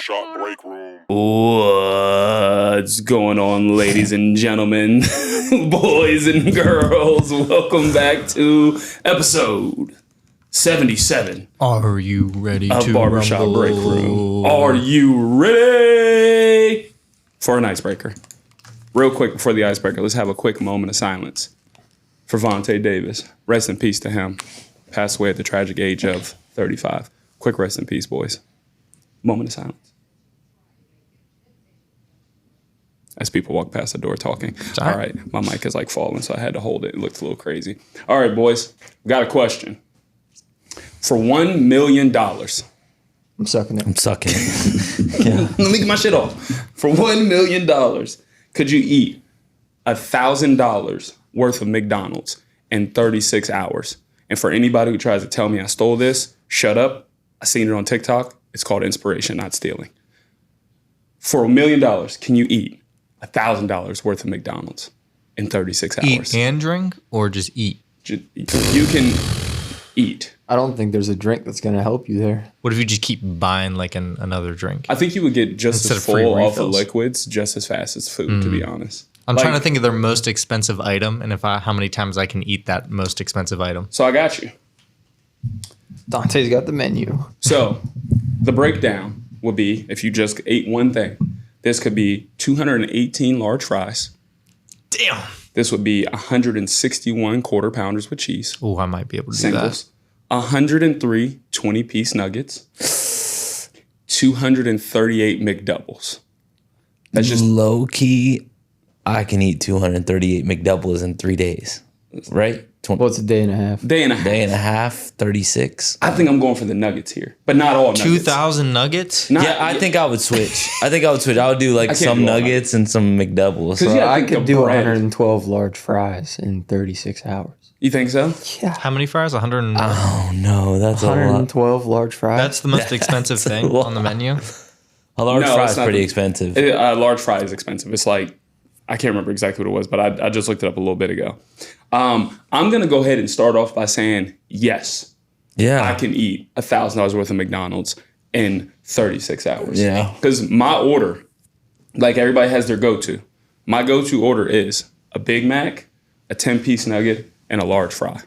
Barbershop Breakroom. What's going on, ladies and gentlemen, boys and girls? Welcome back to episode 77 Are you ready of to Barbershop rumble? Breakroom. Are you ready for an icebreaker? Real quick before the icebreaker, let's have a quick moment of silence for Vontae Davis. Rest in peace to him. Passed away at the tragic age of 35. Quick rest in peace, boys. Moment of silence. As people walk past the door talking. All right, my mic is like falling, so I had to hold it. It looked a little crazy. All right, boys, we got a question. For $1 million. I'm sucking it. I'm sucking it. Yeah. Let me get my shit off. For $1 million, could you eat $1,000 worth of McDonald's in 36 hours? And for anybody who tries to tell me I stole this, shut up. I seen it on TikTok. It's called inspiration, not stealing. For $1 million, can you eat $1,000 worth of McDonald's in 36 hours? Eat and drink or just eat? You can eat. I don't think there's a drink that's going to help you there. What if you just keep buying like another drink? I think you would get just Instead as of free full off of refills. liquids just as fast as food, to be honest. I'm trying to think of their most expensive item and how many times I can eat that most expensive item. So I got you. Dontea's got the menu. So the breakdown would be, if you just ate one thing, this could be 218 large fries. Damn. This would be 161 quarter pounders with cheese. Oh, I might be able to Singles. 103 20-piece nuggets. 238 McDoubles. That's just low key. I can eat 238 McDoubles in 3 days, right? What's a day and a half? day and a half. Day and a half, 36. I think I'm going for the nuggets here, but not all that. nuggets. 2,000 nuggets? Yeah, I think I would switch. I would do like can't some do all nuggets and some McDoubles. Because I think could of do bread. 112 large fries in 36 hours. You think so? Yeah. How many fries? 100. Oh no, that's a lot. 112 large fries. That's the most expensive thing lot. on the menu. A large No, fry it's is not pretty the- expensive. A large fry is expensive. It's like, I can't remember exactly what it was, but I just looked it up a little bit ago. I'm going to go ahead and start off by saying, yes, Yeah, I can eat $1,000 worth of McDonald's in 36 hours. Yeah. Because my order, like everybody has their go-to. My go-to order is a Big Mac, a 10-piece nugget, and a large fry.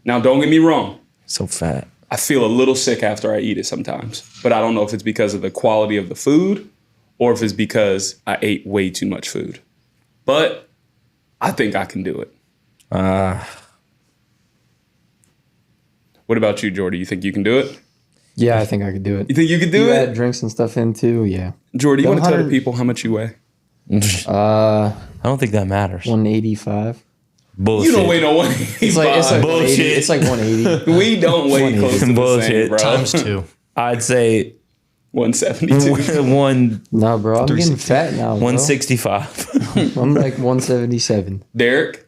Now, don't get me wrong. so fat. I feel a little sick after I eat it sometimes, but I don't know if it's because of the quality of the food or if it's because I ate way too much food. But I think I can do it. What about you, Jordy? You think you can do it? Yeah, I think I could do it. You think you can do You it? add drinks and stuff in too, yeah. Jordy, you want to tell the 100 people how much you weigh? I don't think that matters. 185. Bullshit. You don't weigh no 185. It's like Bullshit. 180. It's like 180. We don't weigh close to the Bullshit. same, bro. Times 2. I'd say 172. No, bro, I'm getting fat now, bro. 165. I'm like 177. Derrick,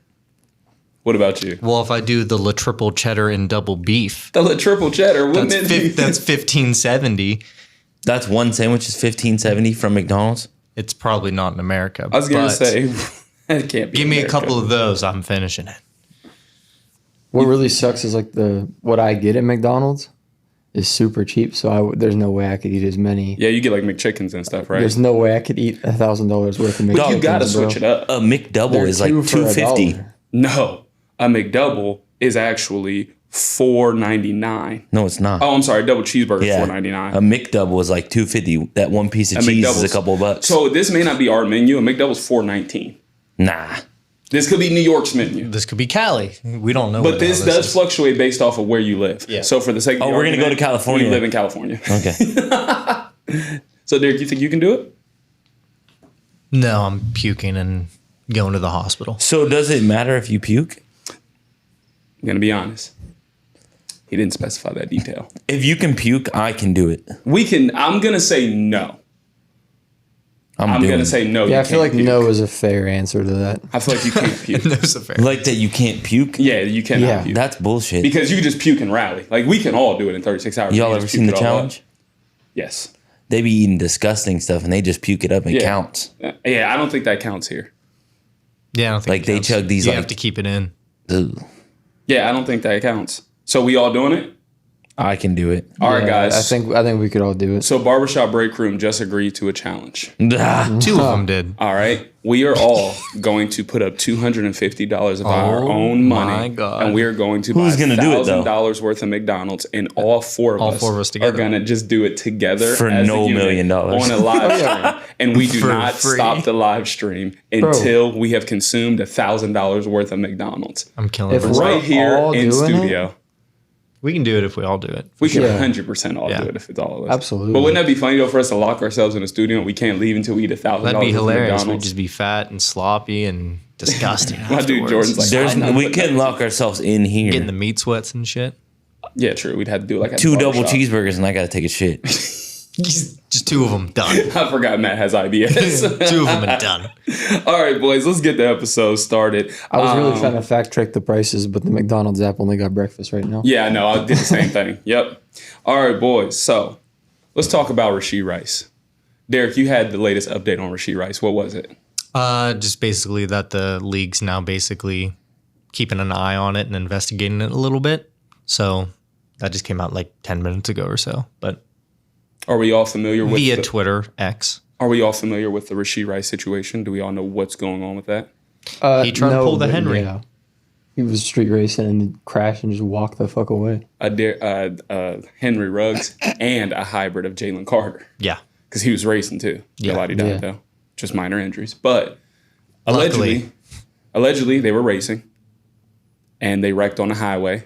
what about you? Well, if I do the La Triple Cheddar and double beef, The triple cheddar, wouldn't that's, it be? that's 1570. That's one sandwich is $15.70 from McDonald's. It's probably not in America. I was going to but say, it can't be. give me a America. couple of those, I'm finishing it. What really sucks is like what I get at McDonald's is super cheap, so there's no way I could eat as many. Yeah, you get like McChickens and stuff, right? There's no way I could eat $1,000 worth of McDonald's. But you got to switch it up. A McDouble They're is like two for $2.50. $1. No, a McDouble is actually $4.99. No, it's not. Oh, I'm sorry, double cheeseburger Yeah. $4.99. A McDouble is like $2.50. That one piece of cheese is a McDouble's- couple of bucks. So this may not be our menu. A McDouble's $4.19. Nah. This could be New York's menu. This could be Cali. We don't know. But what this the hell does is. fluctuate based off of where you live. Yeah. So for the sake of the we're gonna go argument, to California. We live in California. Okay. So Derek, you think you can do it? No, I'm puking and going to the hospital. So does it matter if you puke? I'm gonna be honest. He didn't specify that detail. If you can puke, I can do it. We can. I'm gonna say no. I'm doing gonna it. say no. Yeah, you I feel like can't puke. no is a fair answer to that. I feel like you can't puke. That's a fair. Like that you can't puke? Yeah, you cannot Yeah. puke. That's bullshit. Because you can just puke and rally. Like, we can all do it in 36 hours. Y'all You ever just seen the puke it all up. challenge? Yes. They be eating disgusting stuff and they just puke it up and it Yeah. counts. Yeah, I don't think that counts here. Yeah, I don't think Like, it they counts. chug these, You like- have to keep it in. Ugh. Yeah, I don't think that counts. So we all doing it? I can do it. All right, Yeah, guys. I think we could all do it. So Barbershop Breakroom just agreed to a challenge. Ah, 2 of them did. All right. We are all going to put up $250 of our own money. my God. And we are going to Who's buy gonna do it, though? $1,000 worth of McDonald's. And all four of us together. are going to just do it together. For as a no unit $1 million. On a live stream. And we do For not free. stop the live stream until we have consumed $1,000 worth of McDonald's. I'm killing If it. we're Right here all in doing studio. We can do it if we all do it. We can Yeah. 100% all Yeah. do it if it's all of us. Absolutely. But wouldn't that be funny though for us to lock ourselves in a studio and we can't leave until we eat $1,000? That'd be hilarious. We'd McDonald's? just be fat and sloppy and disgusting. My dude afterwards. Jordan's like, There's I'm not we putting couldn't that- lock ourselves in here. getting the meat sweats and shit. Yeah, true. We'd have to do it like at the 2 double barbershop. cheeseburgers and I gotta take a shit. Just 2 of them done. I forgot Matt has IBS. 2 of them and done. All right, boys, let's get the episode started. I was really trying to fact check the prices, but the McDonald's app only got breakfast right now. Yeah, I know. I did the same thing. Yep. All right, boys. So let's talk about Rashee Rice. Derrick, you had the latest update on Rashee Rice. What was it? Just basically that the league's now basically keeping an eye on it and investigating it a little bit. So that just came out like 10 minutes ago or so. But Are we all familiar with via the, Twitter, X. Are we all familiar with the Rashee Rice situation? Do we all know what's going on with that? He tried to pull the but Henry. Yeah. He was street racing and crashed and just walked the fuck away. Henry Ruggs and a hybrid of Jalen Carter Yeah. because he was racing too. Yeah. Nobody died Yeah. though, just minor injuries. But Luckily. allegedly they were racing and they wrecked on the highway. They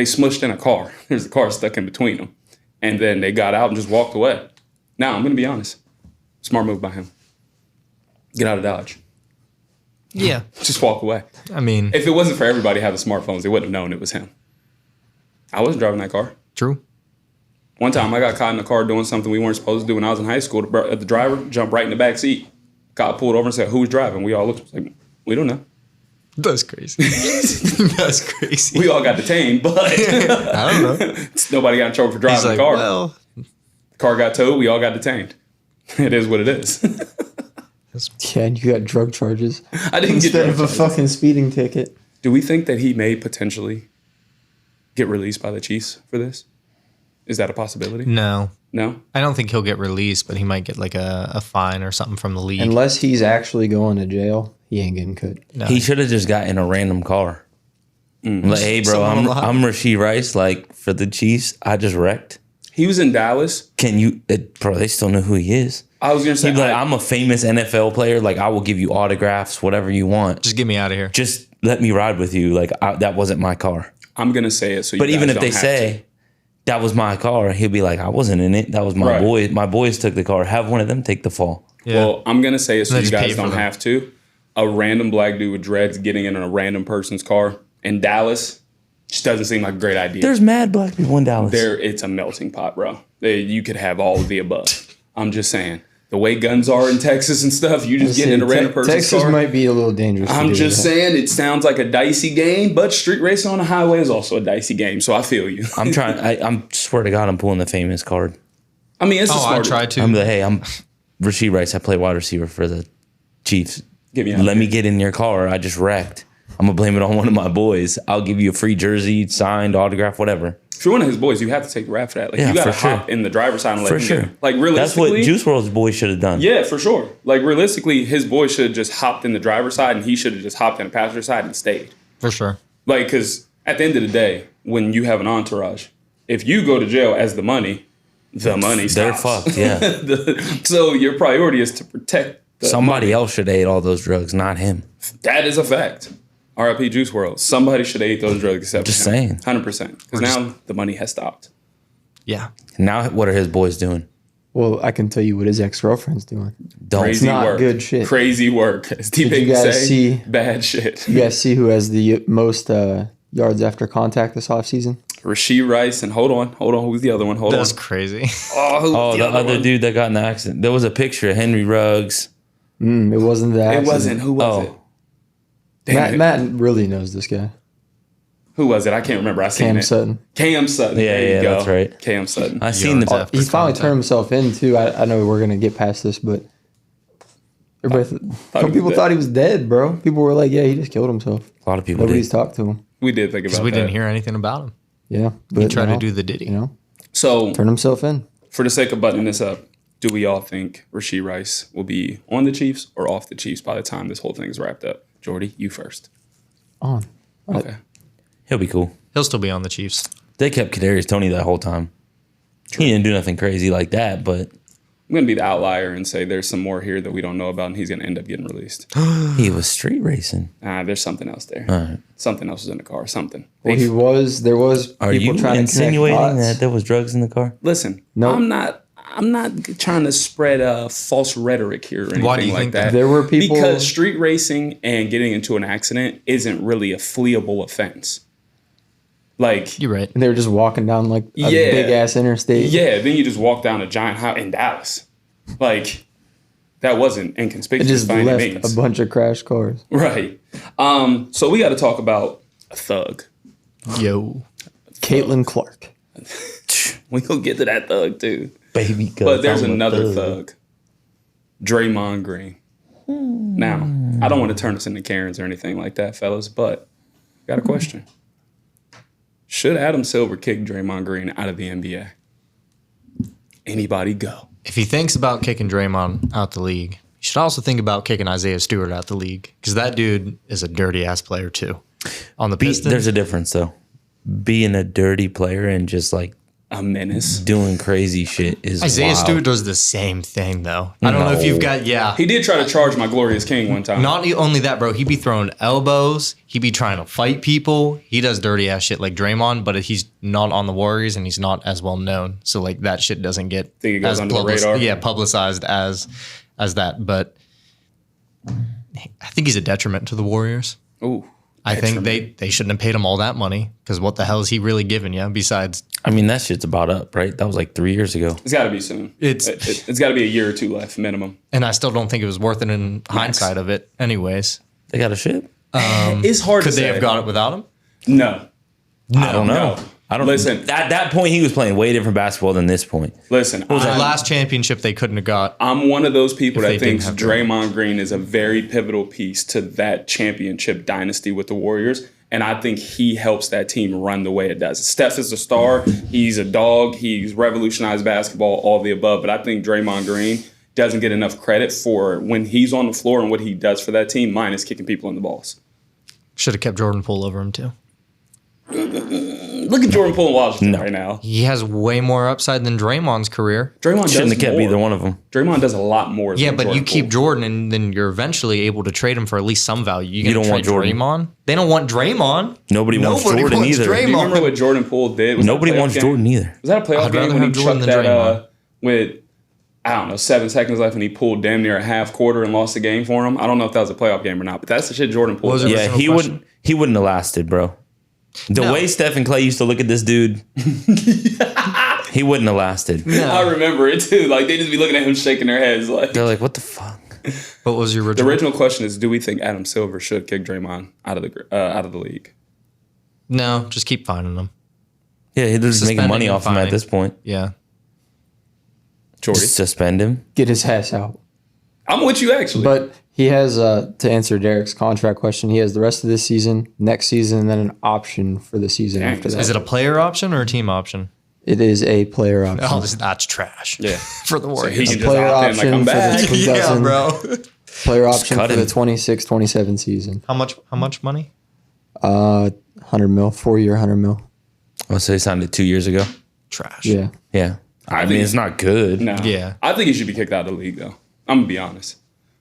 smushed in a car. There's a car stuck in between them, and then they got out and just walked away. Now I'm gonna be honest, smart move by him. Get out of Dodge. Yeah. Just walk away. I mean, If it wasn't for everybody having smartphones, they wouldn't have known it was him. I wasn't driving that car. true. One time I got caught in the car doing something we weren't supposed to do when I was in high school. The driver jumped right in the back seat. Got pulled over and said, "Who's driving?" We all looked like, we don't know. That's crazy. That's crazy. We all got detained, but I don't know. nobody got in trouble for driving He's the like, car. well, The car got towed. We all got detained. It is what it is. Yeah, and you got drug charges I didn't get instead of a drug charges. fucking speeding ticket. Do we think that he may potentially get released by the Chiefs for this? Is that a possibility? no. No? I don't think he'll get released, but he might get like a fine or something from the league. Unless he's actually going to jail, he ain't getting cut. No. He should have just got in a random car. Like, hey, bro, Someone alive. I'm Rashee Rice. Like, for the Chiefs, I just wrecked. He was in Dallas. Can you, bro? They still know who he is. I was going to say, He'd be like, I'm a famous NFL player. Like, I will give you autographs, whatever you want. Just get me out of here. Just let me ride with you. Like, that wasn't my car. I'm going to say it so you But even guys if they don't have say that was my car, he'll be like, I wasn't in it. That was my Right. boy. My boys took the car. Have one of them take the fall. Yeah. Well, I'm going to say it so And you then just guys pay for don't them. have to. A random black dude with dreads getting in a random person's car in Dallas just doesn't seem like a great idea. There's mad black people in Dallas. It's a melting pot, bro. You could have all of the above. I'm just saying. The way guns are in Texas and stuff, you just get in a random person's Texas car. might be a little dangerous. to I'm do just that. saying it sounds like a dicey game, but street racing on the highway is also a dicey game, so I feel you. I'm trying. I'm swear to God, I'm pulling the famous card. I mean, it's a I smart. tried to. I'm like, hey, I'm Rashee Rice. I play wide receiver for the Chiefs. Get me out of Let here. me get in your car. I just wrecked. I'm gonna blame it on one of my boys. I'll give you a free jersey, signed, autograph, whatever. If you're one of his boys, you have to take the rap for that. Like Yeah, you got to for sure. hop in the driver's side and let For him sure. get it. Like That's realistically, what Juice WRLD's boys should have done. yeah, for sure. Like realistically, his boy should have just hopped in the driver's side and he should have just hopped in the passenger side and stayed. For sure. Like, because at the end of the day, when you have an entourage, if you go to jail as the money stops. They're fucked. Yeah. So your priority is to protect the Somebody else should have ate all those drugs, not him. That is a fact. R.I.P. Juice WRLD. Somebody should have ate those drugs except Just for him. saying. 100%. Because now the money has stopped. Yeah. Now, what are his boys doing? Well, I can tell you what his ex-girlfriend's doing. Don't. Crazy not work. good shit. Crazy work. As T-Big you would guys say, see- bad shit. You guys see who has the most yards after contact this offseason? Rashee Rice and hold on. Who's the other one? Hold That's on. crazy. Oh, the other one? dude that got in the accident. There was a picture of Henry Ruggs. It wasn't that. It wasn't. Who was Oh. it? Damn Matt, it. Matt really knows this guy. Who was it? I can't remember. I seen Cam it. Sutton. Cam Sutton. Yeah, there you yeah, go. that's right. Cam Sutton. I seen the. Yards after He finally contact. turned himself in too. I know we're gonna get past this, but everybody, he some was people dead. thought he was dead, bro. People were like, "Yeah, he just killed himself." A lot of people Nobody's did. talked to him. We did think about Because we that. didn't hear anything about him. Yeah, He but tried to now, do the Diddy. you know, So, turn himself in. for the sake of buttoning this up, do we all think Rashee Rice will be on the Chiefs or off the Chiefs by the time this whole thing is wrapped up? Jordy, you first. On. Okay. He'll be cool. He'll still be on the Chiefs. They kept Kadarius Toney that whole time. He didn't do nothing crazy like that, but I'm going to be the outlier and say there's some more here that we don't know about, and he's going to end up getting released. he was street racing. There's something else there. All right. Something else was in the car. Something. Well, there was Are people you trying insinuating to connect that dots. there was drugs in the car? Listen, No. I'm not trying to spread false rhetoric here or anything Why do you like think that. There were people- Because street racing and getting into an accident isn't really a fleeable offense. Like, You're right. And they were just walking down like a Yeah. big ass interstate. yeah, then you just walk down a giant highway in Dallas. Like, that wasn't It inconspicuous just by any left means. a bunch of crashed cars. Right. So we got to talk about a thug. Yo. Caitlin Clark. We gonna get to that thug too. Baby, But there's another thug. Draymond Green. Now, I don't want to turn us into Karens or anything like that, fellas, but got a question. Should Adam Silver kick Draymond Green out of the NBA? Anybody go? If he thinks about kicking Draymond out the league, he should also think about kicking Isaiah Stewart out the league because that dude is a dirty ass player too. On the Pistons, There's a difference though. Being a dirty player and just like A menace. doing crazy shit is Isaiah wild. Stewart does the same thing though. I don't know if you've got He did try to charge my Glorious King one time. Not only that, bro. He be throwing elbows. He be trying to fight people. He does dirty ass shit like Draymond, but he's not on the Warriors and he's not as well known. So like that shit doesn't get Think it goes as under the radar? Yeah, publicized as that. But I think he's a detriment to the Warriors. Ooh. I think they shouldn't have paid him all that money because what the hell is he really giving you besides I mean, that shit's about up, right? That was like 3 years ago. It's got to be soon. It's got to be a year or two left minimum. and I still don't think it was worth it in hindsight of it anyways. They got a ship? It's hard Could to they say. have got it without him? No. I don't know. no. I don't Listen. At that point, he was playing way different basketball than this point. Listen. The last championship they couldn't have got. I'm one of those people If that they didn't thinks have Draymond Green is a very pivotal piece to that championship dynasty with the Warriors. And I think he helps that team run the way it does. Steph is a star. He's a dog. He's revolutionized basketball, all the above. But I think Draymond Green doesn't get enough credit for when he's on the floor and what he does for that team, minus kicking people in the balls. Should have kept Jordan Poole over him too. Look at Jordan Poole in Washington right now. He has way more upside than Draymond's career. Draymond Shouldn't does have kept more. either one of them. Draymond does a lot more. Yeah, than but Jordan you keep Poole. Jordan, and then you're eventually able to trade him for at least some value. You don't gonna want trade Jordan. Draymond? They don't want Draymond. Nobody wants Jordan either. Do you remember Draymond. what Jordan Poole did? Was that a Nobody playoff wants game? Jordan either. Was that a playoff I'd game rather when he have Jordan chucked than that Draymond. with, I don't know, 7 seconds left and he pulled damn near a half quarter and lost the game for him? I don't know if that was a playoff game or not, but that's the shit Jordan Poole What was did. it? Yeah, Original he question? wouldn't have lasted, bro. The No. way Steph and Clay used to look at this dude, he wouldn't have lasted. I remember it too. Like, they just be looking at him shaking their heads. Like, They're like, what the fuck? What was your the original? original question is, do we think Adam Silver should kick Draymond out of the league? No, just keep finding them. Yeah, they're just making Suspending money and off him at fining. this point. Yeah. Jordy? Just suspend him. Get his ass out. I'm with you, actually. But he has, to answer Derrick's contract question, he has the rest of this season, next season, and then an option for the season Dang. after that. Is it a player option or a team option? It is a player option. Oh, that's trash. Yeah. For the he Warriors. can just player opt in like, option I'm for back. the yeah, 2000 bro. Player option cut for the him. 26-27 season. How much money? 100 mil, 4-year, 100 mil. Oh, so he signed it 2 years ago? Trash. Yeah. Yeah. I mean, think- it's not good. No. Yeah. I think he should be kicked out of the league, though. I'm going to be honest.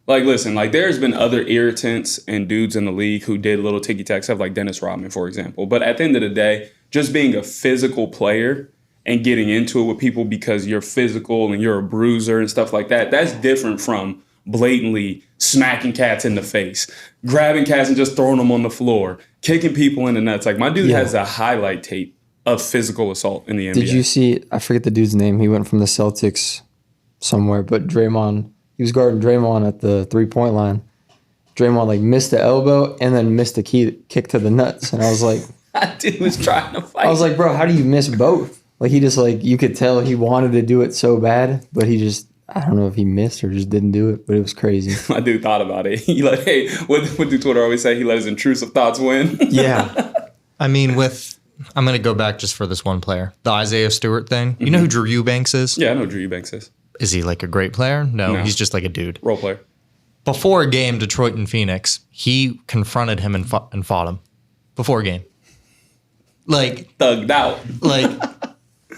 Like, listen, like, there's been other irritants and dudes in the league who did little ticky-tack stuff, like Dennis Rodman, for example. But at the end of the day, just being a physical player and getting into it with people because you're physical and you're a bruiser and stuff like that, that's different from blatantly smacking cats in the face, grabbing cats and just throwing them on the floor, kicking people in the nuts. Like, my dude has a highlight tape of physical assault in the NBA. Did you see, I forget the dude's name. He went from the Celtics somewhere, but Draymond, he was guarding Draymond at the 3-point line. Draymond like missed the elbow and then missed the kick to the nuts. And I was like, That dude was trying to fight. I was like, bro, how do you miss both? Like he just like, you could tell he wanted to do it so bad, but he just, I don't know if he missed or just didn't do it, but it was crazy. My dude thought about it. He like, hey, what do Twitter always say? He let his intrusive thoughts win. Yeah. I mean, with I'm going to go back just for this one player. The Isaiah Stewart thing. You know who Drew Eubanks is? Yeah, I know Drew Eubanks is. Is he like a great player? No, No. he's just like a dude. Role player. Before a game, Detroit and Phoenix, he confronted him and fought him. Before a game. Like, Thugged out.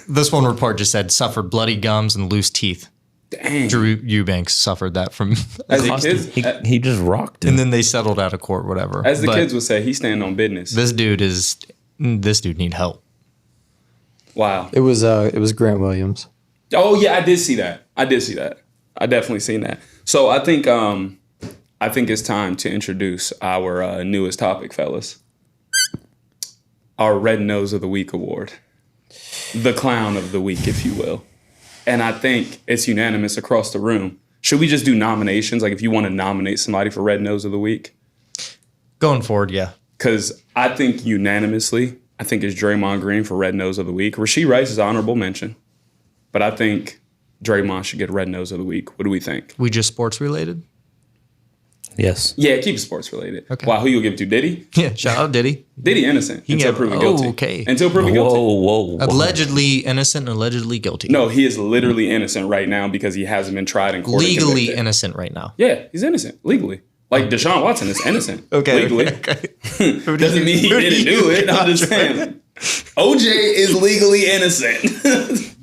this one report just said suffered bloody gums and loose teeth. Dang. Drew Eubanks suffered that from As the kids, He just rocked him. and then they settled out of court, whatever. as the But kids would say, he's standing on business. this dude need help. Wow. It was Grant Williams. Oh yeah, I did see that. I definitely seen that. So I think it's time to introduce our newest topic, fellas. Our Red Nose of the Week award. The clown of the week, if you will. And I think it's unanimous across the room. Should we just do nominations? Like if you want to nominate somebody for Red Nose of the Week? Going forward, yeah. Because I think unanimously, I think it's Draymond Green for Red Nose of the Week. Rashee Rice is honorable mention. But I think Draymond should get Red Nose of the Week. What do we think? We just sports related? Yes. Yeah, keep it sports related. Okay. Wow, who you'll give it to? Diddy? Yeah, shout out Diddy. Diddy innocent until get- proven oh, guilty. okay. Until proven guilty. Whoa. Allegedly innocent and allegedly guilty. No, he is literally innocent right now because he hasn't been tried in court. and Legally convicted. innocent right now. Yeah, he's innocent legally. Like Deshaun Watson is innocent. Legally. Doesn't mean he didn't do it. I'm just saying. OJ is legally innocent.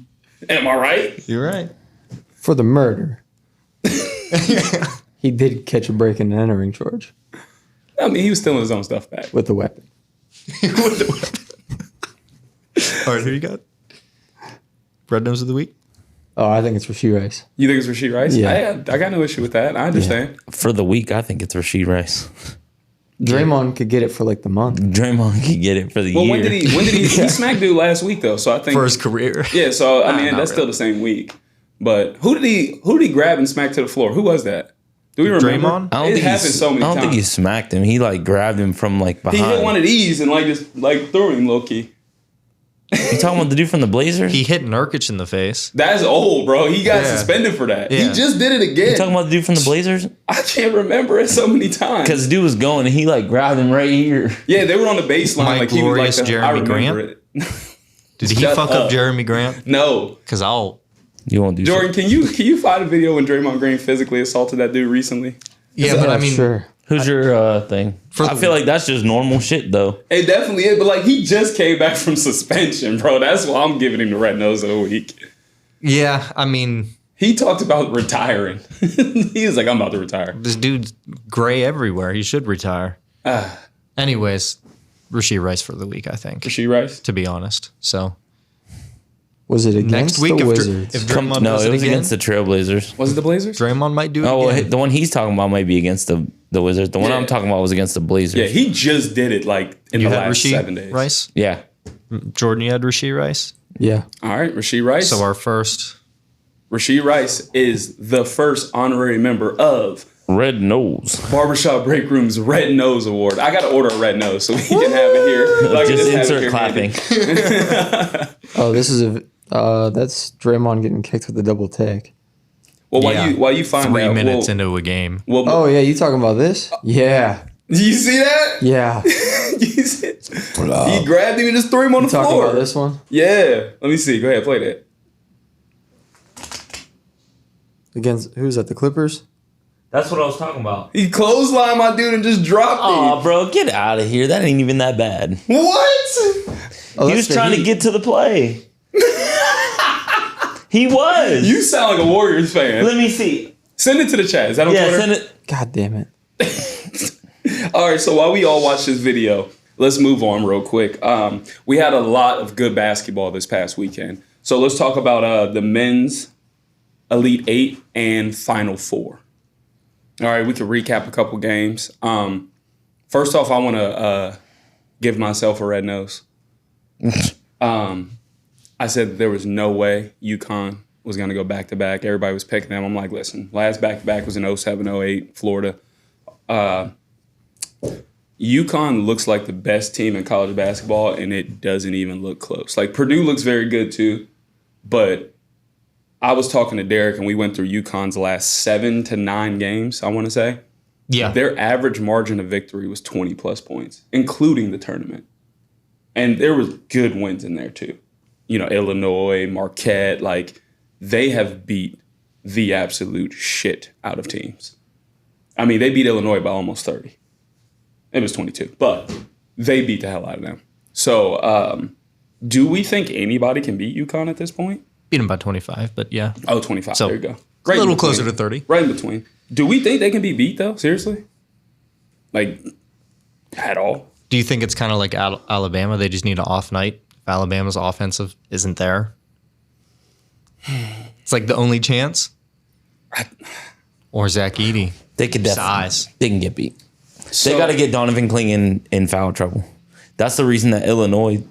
Am I right? You're right. For the murder. He did catch a break and entering charge I mean, he was stealing his own stuff back. with the weapon. All right, who you got? Red Nose of the Week? Oh, I think it's Rashee Rice. You think it's Rashee Rice? Yeah. I got no issue with that. I understand. For the week, I think it's Rashee Rice. Draymond could get it for like the month. Draymond could get it for the Well, year. when did he smacked dude last week though? So I think For his career. Yeah, so I mean not that's still really. the same week. But who did he grab and smack to the floor? Who was that? Do we remember? Draymond? I don't It think happened so many I don't think times. he smacked him. He like grabbed him from like He behind. hit one of these and like just like threw him low key. You talking about the dude from the Blazers? He hit Nurkic in the face. That's old, bro. He got Yeah. suspended for that. He Yeah. just did it You again. talking about the dude from the Blazers? I can't remember it so many times. Because the dude was going and he like grabbed him right here. Yeah, they were on the baseline. My like he was like glorious the, Jeremy I remember Grant? it. Did he Shut fuck up. up Jeremy Grant? No. Because You won't do Jordan, shit. can you find a video when Draymond Green physically assaulted that dude recently? Yeah, but I mean, Sure. Who's your thing? For I the- feel like that's just normal shit though. It definitely is, but like he just came back from suspension, bro. That's why I'm giving him the Red Nose of the Week. yeah, I mean, He talked about retiring. He was like, I'm about to retire. this dude's gray everywhere. He should retire. Anyways, Rashee Rice for the week, I think, Rashee Rice? to be honest. So Was it against next week, the if Wizards? Draymond No, does it was again, against the Trailblazers. Was it the Blazers? Draymond might do it Oh, well, again. the one he's talking about might be against the Wizards. The one Yeah. I'm talking about was against the Blazers. Yeah, he just did it like in You the had last Rashee 7 days. Rice? Yeah. Jordan, you had Rashee Rice? Yeah. All right, Rashee Rice. So our first... Rashee Rice is the first honorary member of Red Nose. Barbershop Breakroom's Red Nose Award. I got to order a red nose so we can have it here. Like, Just have it insert here clapping. handy. Oh, this is that's Draymond getting kicked with a double take. Well, Yeah. while you find 3 that, minutes into a game. Well, Oh yeah, you talking about this? Yeah. do you see that? Yeah. You see it? He grabbed him and just threw him on the Talking floor. about this one? Yeah. Let me see. Go ahead, play that. Against who's that? The Clippers? That's what I was talking about. He clotheslined my dude and just dropped Oh, him. bro, get out of here. That ain't even that bad. What? Oh, He that's was the trying to Heat. get to the play. He was. You sound like a Warriors fan. Let me see. Send it to the chat. Is that on Yeah, Twitter? send it. God damn it. All right, so while we all watch this video, let's move on real quick. We had a lot of good basketball this past weekend. So let's talk about the men's Elite 8 and Final 4. All right, we can recap a couple games. First off, I want to give myself a red nose. I said there was no way UConn was going to go back-to-back. Everybody was picking them. I'm like, listen, last back-to-back was in 07-08, Florida. UConn looks like the best team in college basketball, and it doesn't even look close. Like, Purdue looks very good, too, but I was talking to Derrick, and we went through UConn's last 7 to 9 games, I want to say. Yeah. Their average margin of victory was 20-plus points, including the tournament. And there was good wins in there too. Illinois, Marquette, like they have beat the absolute shit out of teams. I mean, they beat Illinois by almost 30. It was 22, but they beat the hell out of them. So do we think anybody can beat UConn at this point? Beat them by 25, but yeah. Oh, 25. So, there you go. Right, a little closer to 30. Right in between. Do we think they can be beat, though? Seriously? Like, at all? Do you think it's kind of like Alabama? They just need an off night. If Alabama's offensive isn't there, it's like the only chance. Or Zach Edey. They could definitely. Size. They can get beat. They got to get Donovan Clingan in foul trouble. That's the reason that Illinois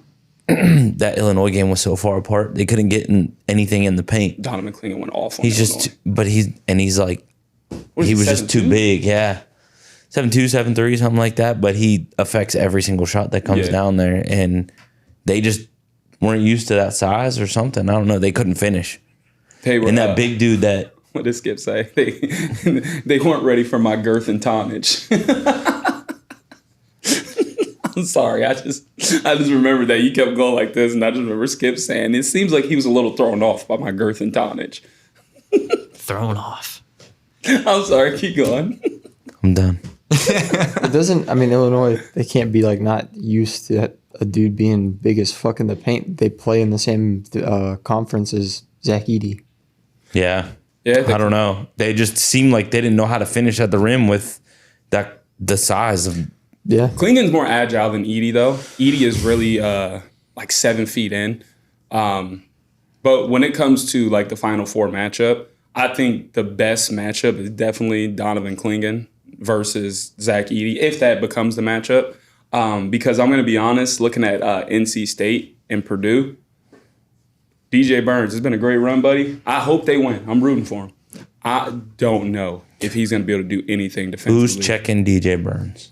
game was so far apart. They couldn't get anything in the paint. Donovan Clingan went off on He's Illinois. just, but he's like, What is he was 7'2"? just too big. Yeah. 7'2", 7'3", something like that. But he affects every single shot that comes down there. And they just weren't used to that size or something. I don't know. They couldn't finish. They were, and that big dude that. What did Skip say? They weren't ready for my girth and tonnage. I'm sorry. I just remember that you kept going like this, and I just remember Skip saying it seems like he was a little thrown off by my girth and tonnage. Thrown off. I'm sorry. Keep going. I'm done. It doesn't. I mean, Illinois, they can't be like not used to a dude being big as fuck in the paint. They play in the same conference as Zach Edey. Yeah. Yeah, I don't know. They just seemed like they didn't know how to finish at the rim with the size of. Yeah. Clingan's more agile than Edey, though. Edey is really like 7 feet in. But when it comes to like the Final Four matchup, I think the best matchup is definitely Donovan Clingan versus Zach Edey, if that becomes the matchup. Because I'm going to be honest, looking at NC State and Purdue, DJ Burns, it's been a great run, buddy. I hope they win. I'm rooting for him. I don't know if he's going to be able to do anything defensively. Who's checking DJ Burns?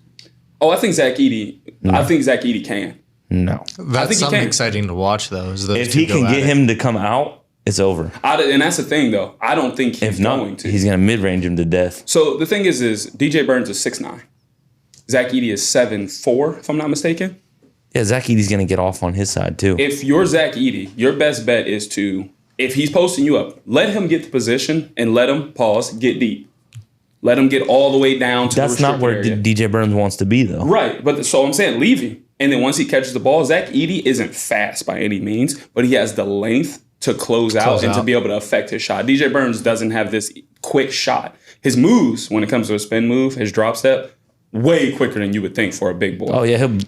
Oh, I think Zach Edey. No. I think Zach Edey can. No. That's something exciting to watch, though. Is if he can get him to come out, it's over. And that's the thing, though. I don't think he's going to. He's going to mid-range him to death. So the thing is DJ Burns is 6'9". Zach Edey is 7'4", if I'm not mistaken. Yeah, Zach Edey's going to get off on his side, too. If you're Zach Edey, your best bet is to, if he's posting you up, let him get the position and let him, get deep. Let him get all the way down to That's the not where area. DJ Burns wants to be, though. Right. But so I'm saying leave him. And then once he catches the ball, Zach Edey isn't fast by any means, but he has the length to close out to be able to affect his shot. DJ Burns doesn't have this quick shot. His moves, when it comes to a spin move, his drop step, way quicker than you would think for a big boy. Oh, yeah, he'll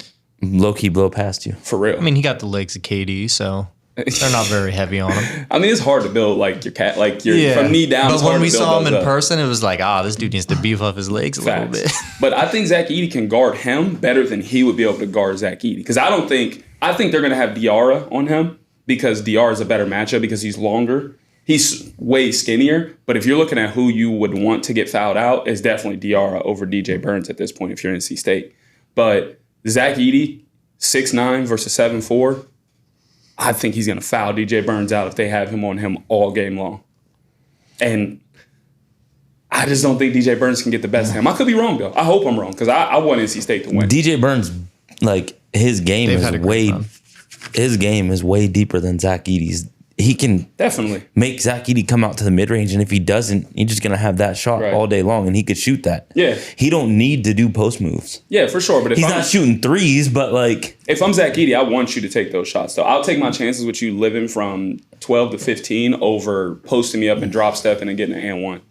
low-key blow past you. For real. I mean, he got the legs of KD, so they're not very heavy on him. I mean, it's hard to build like your cat, like your from knee down. But when we saw him in person, it was like, this dude needs to beef up his legs a little bit. But I think Zach Edey can guard him better than he would be able to guard Zach Edey. Because I think they're going to have Diarra on him because Diarra is a better matchup because he's longer. He's way skinnier. But if you're looking at who you would want to get fouled out, it's definitely Diarra over DJ Burns at this point if you're NC State. But Zach Edey, 6'9" versus 7'4", I think he's going to foul DJ Burns out if they have him on him all game long. And I just don't think DJ Burns can get the best of him. I could be wrong, though. I hope I'm wrong because I want NC State to win. DJ Burns, like, his game is way deeper than Zach Edey's. He can definitely make Zach Edey come out to the mid-range, and if he doesn't, he's just going to have that shot all day long, and he could shoot that. Yeah. He don't need to do post moves. Yeah, for sure. But if he's not shooting threes, but like... If I'm Zach Edey, I want you to take those shots, though. I'll take my chances with you living from 12 to 15 over posting me up and drop stepping and getting an and one.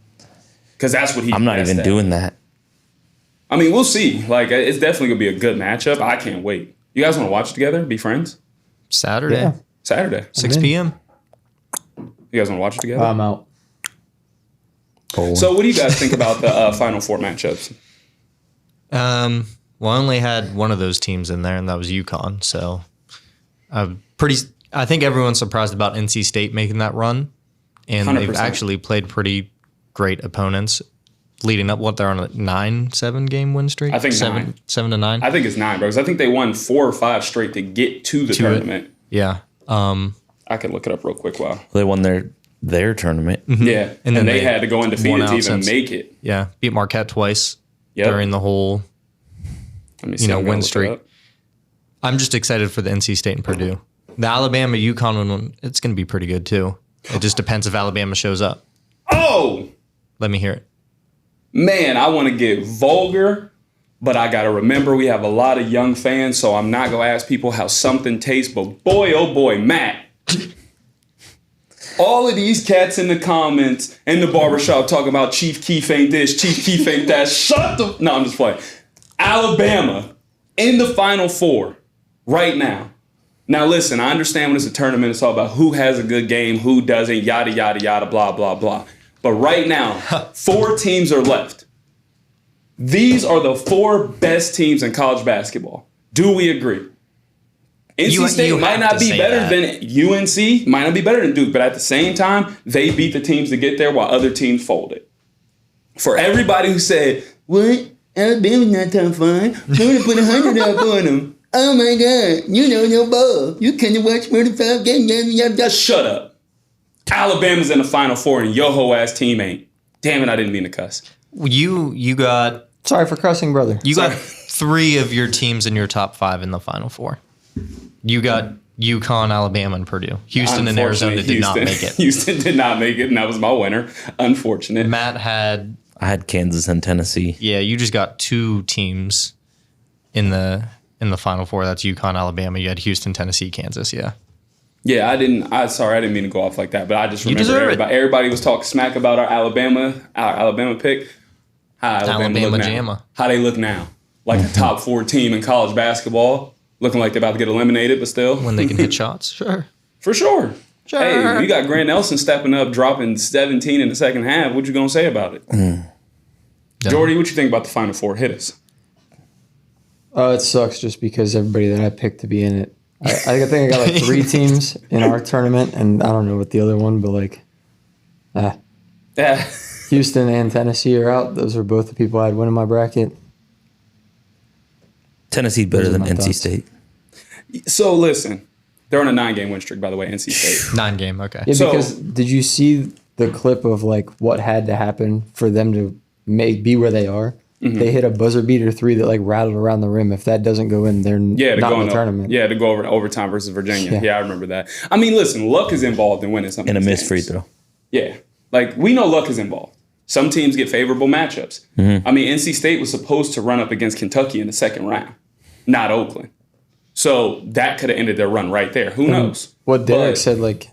Because that's what I'm not even doing that. I mean, we'll see. Like, it's definitely going to be a good matchup. I can't wait. You guys want to watch it together? Be friends? Saturday. Yeah. Saturday. 6 p.m. You guys want to watch it together? I'm out. So what do you guys think about the Final Four matchups? Well, I only had one of those teams in there, and that was UConn. So I think everyone's surprised about NC State making that run. And 100%. They've actually played pretty great opponents leading up. They're on a 9-7 game win streak? I think 7 to 9. I think it's 9, bro. Because I think they won 4 or 5 straight to get to the tournament. Yeah. I can look it up real quick. Wow. They won their tournament. Mm-hmm. Yeah. And then they had to go undefeated to even make it. Yeah. Beat Marquette twice during the whole win streak. I'm just excited for the NC State and Purdue. The Alabama UConn one, it's going to be pretty good too. It just depends if Alabama shows up. Oh, Let me hear it. man, I want to get vulgar, but I got to remember we have a lot of young fans, so I'm not going to ask people how something tastes, but boy, oh boy, Matt. All of these cats in the comments and the barbershop talking about Chief Keef ain't this, Chief Keef ain't that. Shut the... No, I'm just playing. Alabama in the Final Four right now. Now, listen, I understand when it's a tournament, it's all about who has a good game, who doesn't, yada, yada, yada, blah, blah, blah. But right now, 4 teams are left. These are the 4 best teams in college basketball. Do we agree? NC State might not be better than UNC, might not be better than Duke, but at the same time, they beat the teams to get there while other teams folded. For everybody who said, what? Alabama's not top 5. I'm going to put 100 up on them. Oh my God, you know no ball. You couldn't watch 45 games. Just shut up. Alabama's in the Final Four and your whole ass team ain't. Damn it, I didn't mean to cuss. You got... Sorry for cussing, brother. You got 3 of your teams in your top 5 in the Final Four. You got UConn, Alabama, and Purdue. Houston and Arizona did not make it. Houston did not make it, and that was my winner. Unfortunate. Matt had... I had Kansas and Tennessee. Yeah, you just got 2 teams in the Final Four. That's UConn, Alabama. You had Houston, Tennessee, Kansas. Yeah. Yeah, I didn't mean to go off like that, but I just remember everybody was talking smack about our Alabama pick. How Alabama Jamma. How they look now. Like a top 4 team in college basketball. Looking like they're about to get eliminated, but still. When they can hit shots, sure. For sure. Hey, you got Grant Nelson stepping up, dropping 17 in the second half. What you going to say about it? Jordy, what you think about the Final Four? Hit us. It sucks just because everybody that I picked to be in it. I think I got like 3 teams in our tournament, and I don't know what the other one, but like, Yeah. Houston and Tennessee are out. Those are both the people I'd win in my bracket. Tennessee better than NC State. So listen, they're on a 9-game win streak, by the way, NC State. 9-game, okay. Yeah, because did you see the clip of like what had to happen for them to be where they are? Mm-hmm. They hit a buzzer beater 3 that like rattled around the rim. If that doesn't go in, they're not in the tournament. Yeah, to go over overtime versus Virginia. Yeah, I remember that. I mean, listen, luck is involved in winning something. And a missed free throw. Yeah, like we know luck is involved. Some teams get favorable matchups. Mm-hmm. I mean, NC State was supposed to run up against Kentucky in the second round, not Oakland. So that could have ended their run right there. Who knows? What Derrick said, like,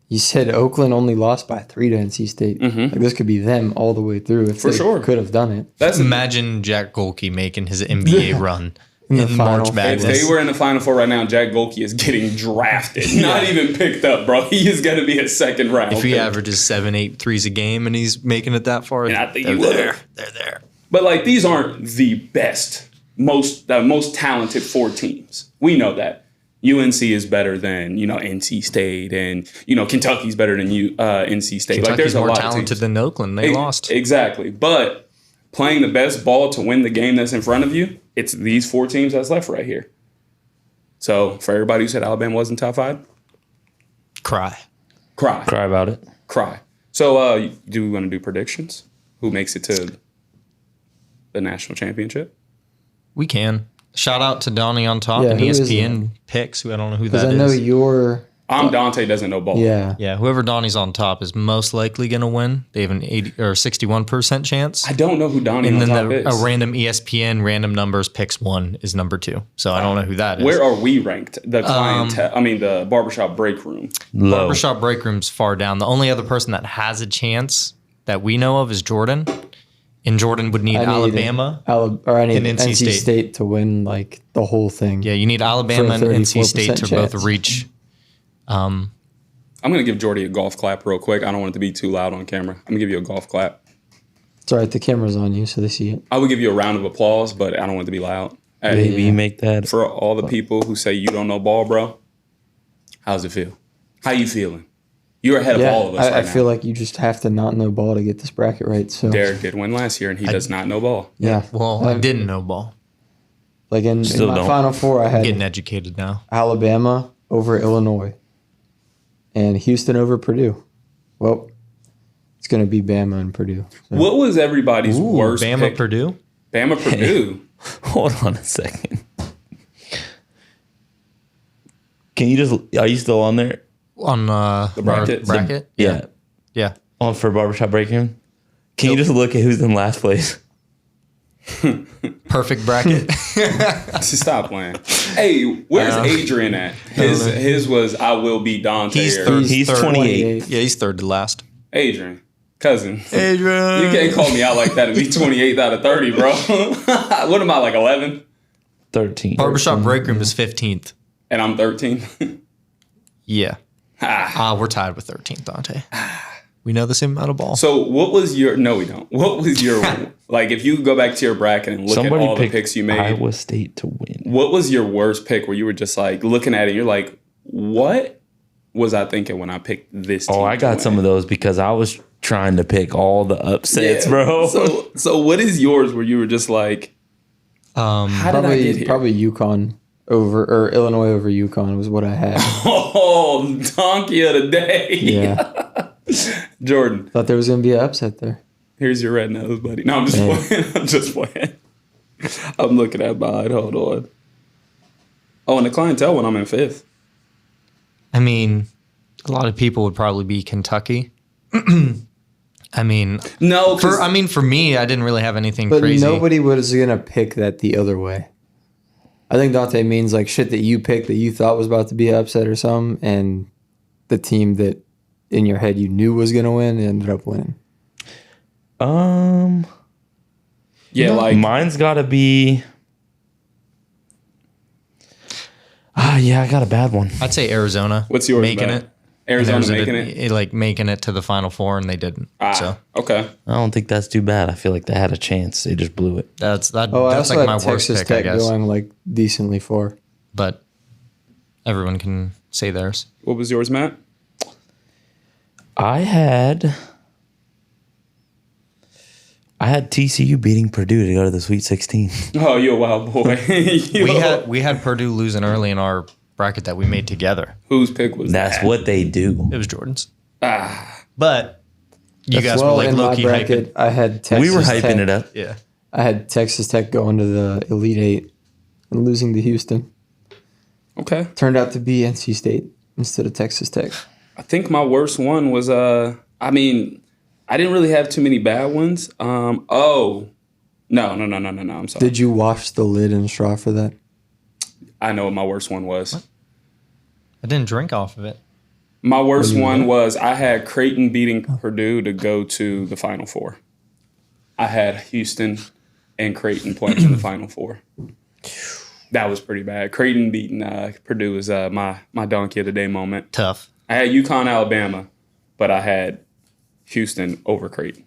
he said Oakland only lost by 3 to NC State. Mm-hmm. Like, this could be them all the way through if they could have done it. Imagine Jack Golke making his NBA run in the March Madness. If they were in the Final Four right now, Jack Golke is getting drafted. Not even picked up, bro. He is going to be a second round. If he averages 7-8 threes a game and he's making it that far, and I think they're there. But, like, these aren't the best, most talented 4 teams. We know that. UNC is better than, NC State, and, Kentucky's better than NC State. Kentucky's like, there's a more lot talented than Oakland. They lost. Exactly. But playing the best ball to win the game that's in front of you, it's these 4 teams that's left right here. So for everybody who said Alabama wasn't top 5, cry about it. So do we want to do predictions? Who makes it to the national championship? We can. Shout out to Donnie on top and ESPN picks, who I don't know who that is. Because I know you're... Dontea doesn't know ball. Yeah. Whoever Donnie's on top is most likely going to win. They have an 80 or 61% chance. I don't know who Donnie on top is. A random ESPN random numbers picks 1 is number 2. So I don't know who that is. Where are we ranked? The the Barbershop Breakroom. Low. Barbershop Breakroom's far down. The only other person that has a chance that we know of is Jordan. And Jordan would need Alabama I need NC State to win like the whole thing. Yeah, you need Alabama and NC State to both reach. I'm going to give Jordy a golf clap real quick. I don't want it to be too loud on camera. I'm going to give you a golf clap. It's all right. The camera's on you, so they see it. I would give you a round of applause, but I don't want it to be loud. Hey, maybe you make that. For all the people who say you don't know ball, bro, how's it feel? How you feeling? You're ahead of all of us right now. I feel like you just have to not know ball to get this bracket right. So Derrick did win last year, and he does not know ball. Yeah. Well, I didn't know ball. Like in my Final Four, I had getting educated now. Alabama over Illinois and Houston over Purdue. Well, it's going to be Bama and Purdue. So. What was everybody's worst Bama pick? Purdue? Bama Purdue. Hold on a second. Can you just? Are you still on there? On The bracket? bracket? Yeah. Yeah. On for Barbershop Breakroom. Can you just look at who's in last place? Perfect bracket. Stop playing. Hey, where's Adrian at? His was I will be Dontea. He's third. He's 28. Yeah, he's third to last. Adrian, cousin. Adrian. You can't call me out like that and be 28th out of 30, bro. What am I, like 11? 13. Barbershop Breakroom is 15th. And I'm 13? Yeah. We're tied with 13th, Dontea. We know the same amount of ball. So what was your, no we don't. What was your, like if you go back to your bracket and look at all the picks you made. Iowa State to win. What was your worst pick where you were just like looking at it and you're like, what was I thinking when I picked this team? Oh, I got some of those because I was trying to pick all the upsets, bro. So what is yours where you were just like, how did I get here? Probably UConn or Illinois over UConn was what I had. Oh, donkey of the day. Yeah. Jordan, Thought there was going to be an upset there. here's your red nose, buddy. No, I'm just playing. I'm just playing. I'm looking at mine. Hold on. Oh, and the clientele when I'm in 5th. I mean, a lot of people would probably be Kentucky. I mean, No, for me, I didn't really have anything But crazy. nobody was going to pick that the other way. I think Dontea means like shit that you picked that you thought was about to be an upset or something, and the team that in your head you knew was going to win ended up winning. yeah, like mine's got to be. Yeah, I got a bad one. I'd say Arizona. What's yours? Making Matt? it. Arizona making it. Like making it to the Final Four, and they didn't. So Okay. I don't think that's too bad. I feel like they had a chance. They just blew it. that's I like also my had worst Texas pick, I Tech guess. going like decently far. But everyone can say theirs. What was yours, Matt? I had TCU beating Purdue to go to the Sweet 16. Oh, you a wild boy. We had Purdue losing early in our bracket that we made together. Whose pick was That's that? what they do. It was Jordan's. But you guys well, were like in my low-key bracket, hyping. I had Texas We were Tech. hyping it up. Yeah. I had Texas Tech going to the Elite Eight and losing to Houston. Okay. Turned out to be NC State instead of Texas Tech. I think my worst one was I mean, I didn't really have too many bad ones. No, I'm sorry. Did you wash the lid and straw for that? I know what my worst one was. What? I didn't drink off of it. My worst one was I had Creighton beating Purdue to go to the Final Four. I had Houston and Creighton playing in the Final Four. That was pretty bad. Creighton beating Purdue was my donkey of the day moment. Tough. I had UConn, Alabama, but I had Houston over Creighton.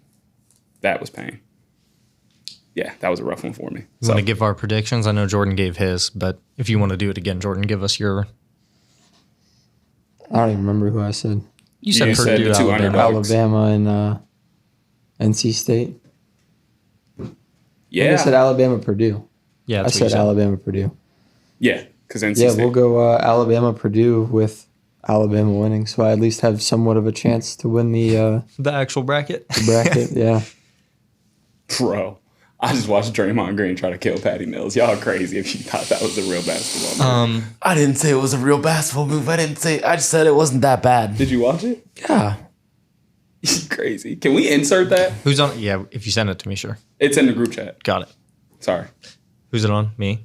That was pain. Yeah, that was a rough one for me. You want to give our predictions? I know Jordan gave his, but if you want to do it again, Jordan, give us your. I don't even remember who I said. You said said Purdue, the two Alabama. underdogs. Alabama and NC State. Yeah. I said Alabama, Purdue. Yeah, I that's what you said Alabama, Purdue. Yeah, because NC Yeah, State. we'll go Alabama, Purdue with Alabama winning, so I at least have somewhat of a chance to win the actual bracket. bracket. Yeah. Bro, I just watched Draymond Green try to kill Patty Mills. Y'all are crazy if you thought that was a real basketball move. I didn't say it was a real basketball move. I just said it wasn't that bad. Did you watch it? Yeah. Crazy. Can we insert that? Who's on? Yeah, if you send it to me, sure. It's in the group chat. Got it. Sorry. Who's it on? Me.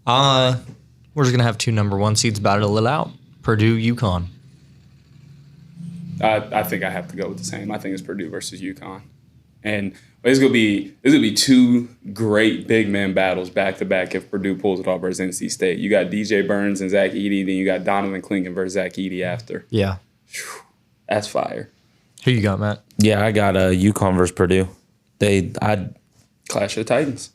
We're just gonna have two number one seeds battle it out. Purdue, UConn. I think I have to go with the same. I think it's Purdue versus UConn. And it's gonna be two great big man battles back to back if Purdue pulls it off versus NC State. You got DJ Burns and Zach Edey, then you got Donovan Clingan versus Zach Edey after. Yeah. That's fire. Who you got, Matt? Yeah, I got UConn versus Purdue. Clash of the Titans.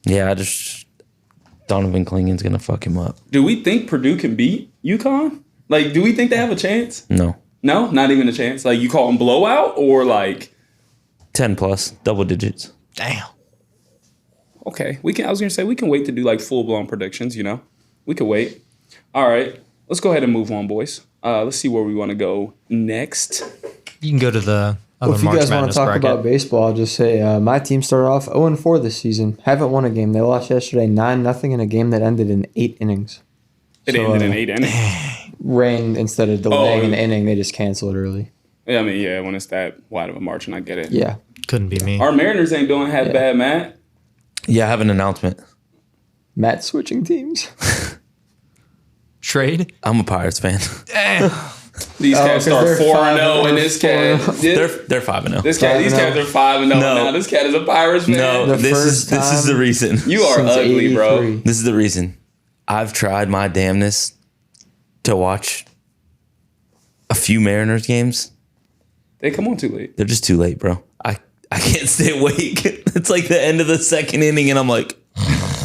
Donovan Clingan's gonna fuck him up. Do we think Purdue can beat UConn? Like, do we think they have a chance? No. No, not even a chance. Like, you call them blowout or like 10 plus, double digits. Damn. okay, we can. I was gonna say we can wait to do like full blown predictions. You know, we could wait. All right, let's go ahead and move on, boys. Let's see where we want to go next. You can go to the other Well, if you March guys want Madness to talk bracket. about baseball, I'll just say my team started off 0-4 this season. Haven't won a game. They lost yesterday 9-0 in a game that ended in 8 innings. It So, ended in 8 innings. rain instead of delaying an inning, they just cancel it early. Yeah, I mean, yeah, when it's that wide of a margin, I get it. Yeah. Couldn't be me. Our Mariners ain't doing half bad, Matt. Yeah, I have an announcement. Matt switching teams. Trade? I'm a Pirates fan. These cats start 4-0, and this cat They're 5-0. These cats are 5-0 now. This cat is a Pirates fan. No, this is the reason. You are ugly, bro. 83. This is the reason. I've tried my damnness to watch a few Mariners games. They come on too late. They're just too late, bro. I can't stay awake. It's like the end of the second inning, and I'm like,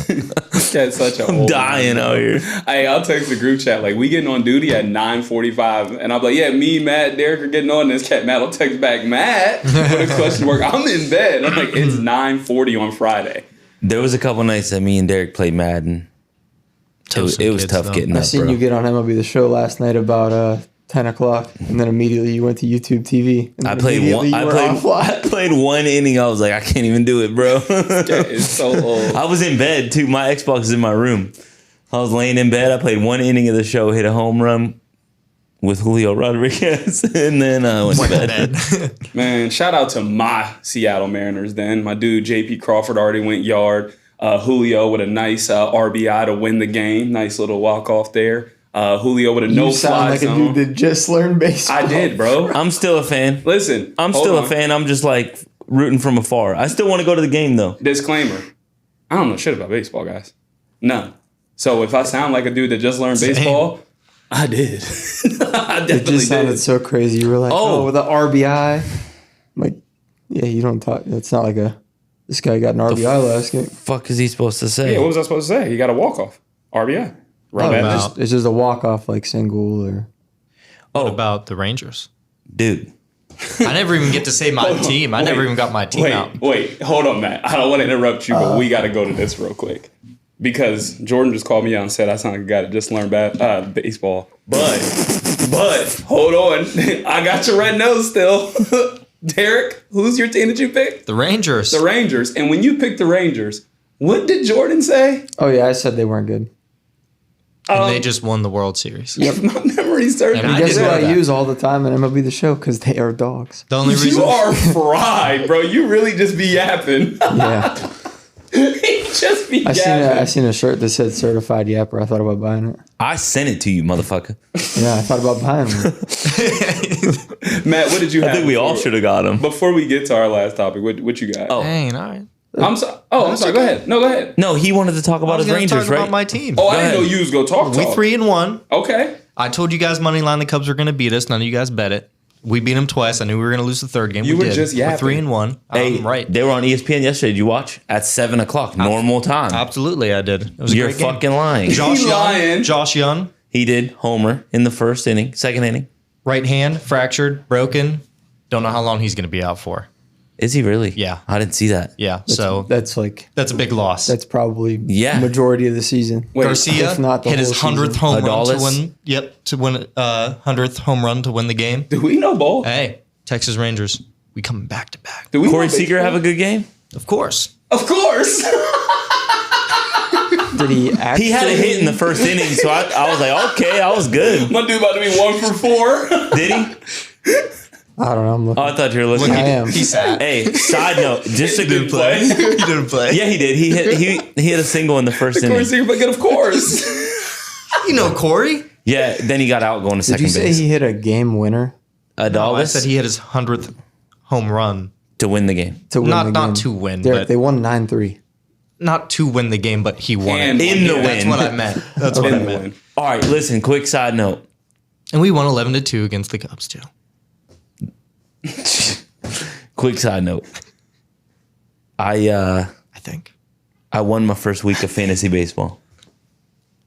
This cat's such a I'm dying out here. Hey, I'll text the group chat like we getting on duty at 9:45, and I'm like, yeah, me, Matt, Derrick are getting on. This cat, Matt, will text back, Matt, with a question mark. I'm in bed. I'm like, it's 9:40 on Friday. There was a couple nights that me and Derrick played Madden. It was tough getting I up, seen bro. you get on MLB The Show last night about 10 o'clock, and then immediately you went to YouTube TV. And I then played immediately one. you were on fly. I played one inning. I was like, I can't even do it, bro. Cat is so old. I was in bed too. My Xbox is in my room. I was laying in bed. I played one inning of the show, hit a home run with Julio Rodriguez, and then I went to bed. Man, shout out to my Seattle Mariners then. My dude J.P. Crawford already went yard. Julio with a nice RBI to win the game. Nice little walk-off there. Julio with a You no-fly sound like zone. a dude that just learned baseball. I did, bro. I'm still a fan. Listen, I'm hold still on. a fan. I'm just like rooting from afar. I still want to go to the game though. Disclaimer. I don't know shit about baseball, guys. None. So if I sound like a dude that just learned baseball, I did. I It definitely just sounded did. so crazy. You were like, Oh. with the RBI. I'm like, yeah, you don't talk. It's not like this guy got an RBI last game. Fuck is he supposed to say? Yeah, what was I supposed to say? He got a walk-off. RBI. Right No, back. it's just a walk-off like single or. What about the Rangers? Dude, I never even get to say my team. I never even got my team out. Wait, hold on, Matt. I don't want to interrupt you, but we got to go to this real quick. Because Jordan just called me out and said I sound like a guy that just learned baseball. But, hold on. I got your red nose still. Derrick, who's your team that you picked? The Rangers. The Rangers. And when you picked the Rangers, what did Jordan say? Oh, yeah, I said they weren't good. And they just won the World Series. If my memory serves And me I Guess did what know I that. use all the time in MLB The Show? Because they are dogs. The only reason You are fried, bro. You really just be yapping. Yeah. He just be I yapping. seen a shirt that said certified yapper. I thought about buying it. I sent it to you, motherfucker. Yeah, I thought about buying one. Matt, what did you have? I think we all should have got him. Before we get to our last topic, what you got? Oh. Dang, all right. I'm sorry. Oh, I'm sorry. Go ahead. No, go ahead. No, he wanted to talk about his gonna Rangers, talk right? about my team. Oh, I Go didn't know ahead. you was gonna talk. We 3-1. Okay. I told you guys money line the Cubs were going to beat us. None of you guys bet it. We beat them twice. I knew we were going to lose the third game. You we were did. just yapping. We're 3-1. Hey, Right. They were on ESPN yesterday. Did you watch? At 7 o'clock, normal time. Absolutely, I did. It was a You're great game. fucking lying. Josh lying. Young. Josh Young. He did homer in the first inning, second inning. Right hand fractured, broken. Don't know how long he's going to be out for. Is he really? Yeah. I didn't see that. Yeah. So That's like that's a big loss. that's probably Yeah. majority of the season. Wait, Garcia if not the hit his whole 100th season. home run to Adalis? win. Yep, to win 100th home run to win the game. do we know ball? Hey, Texas Rangers, we coming back to back. Do we Corey know Seager baseball? have a good game? Of course. Of course. Did he actually? He had a hit in the first inning, so I was like, okay, I was good. My dude about to be 1 for 4. Did he? I don't know. I'm looking. Oh, I thought you were looking. I am. He sat. Hey, side note, just a good play. he didn't play. Yeah, he did. He hit a single in the first Corey inning. Seager, but of course. You know Corey. Yeah, then he got out going to Did second you say base. he hit a game winner Adalis I said he hit his 100th home run. to win the game. to win the game? Not to win, Derek, but they won 9-3. not to win the game, but he won And it. won. In the Yeah, That's win. what I meant. That's what I In the meant. win. All right, listen, quick side note. And we won 11-2 against the Cubs too. Quick side note. I think. won my first week of fantasy baseball.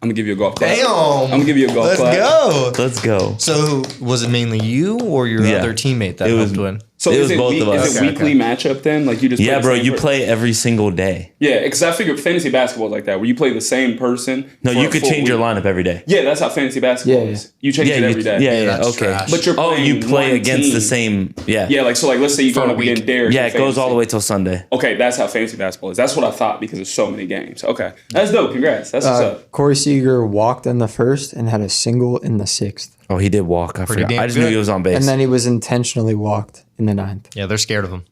I'm gonna give you a golf clap. Damn. I'm gonna give you a golf Let's clap. go. Let's go. So was it mainly you or your Yeah. other teammate that It was helped win? So It is was both of us. Is it weekly matchup then? Like you just Yeah, play the bro, same you play every single day. Yeah, because I figured fantasy basketball is like that, where you play the same person. No, for you a could full change your week. lineup every day. Yeah, that's how fantasy basketball Yeah, is. You change it every day. Yeah, That's okay. trash. But you're playing you play one against the team. same. Yeah. Yeah, like so, like let's say you For go a up week. against Derrick. Yeah, in it goes all the fantasy. way till Sunday. Okay, that's how fantasy basketball is. That's what I thought because there's so many games. Okay, that's dope. Congrats. That's what's up. Corey Seager walked in the first and had a single in the sixth. Oh, he did walk. I forgot. damn I just knew good. he was on base. And then he was intentionally walked in the ninth. Yeah, they're scared of him.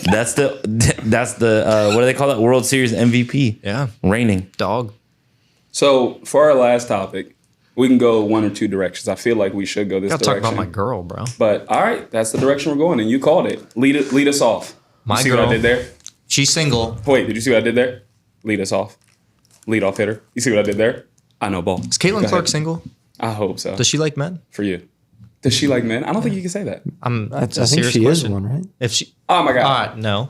That's the what do they call that? World Series MVP. Yeah, Reigning. dog. So for our last topic, we can go one or two directions. I feel like we should go this Gotta talk direction. about my girl, bro. But all right, that's the direction we're going, and you called it. Lead us off. My you see girl. what I did there? She's single. Wait, did you see what I did there? Lead us off. Lead off hitter. You see what I did there? I know ball. Is Caitlin Go Clark ahead. single? I hope so. Does she like men? For you. Does she like men? I don't think you can say that. I It's a think serious she question. is one, right? If she, Oh my god. no.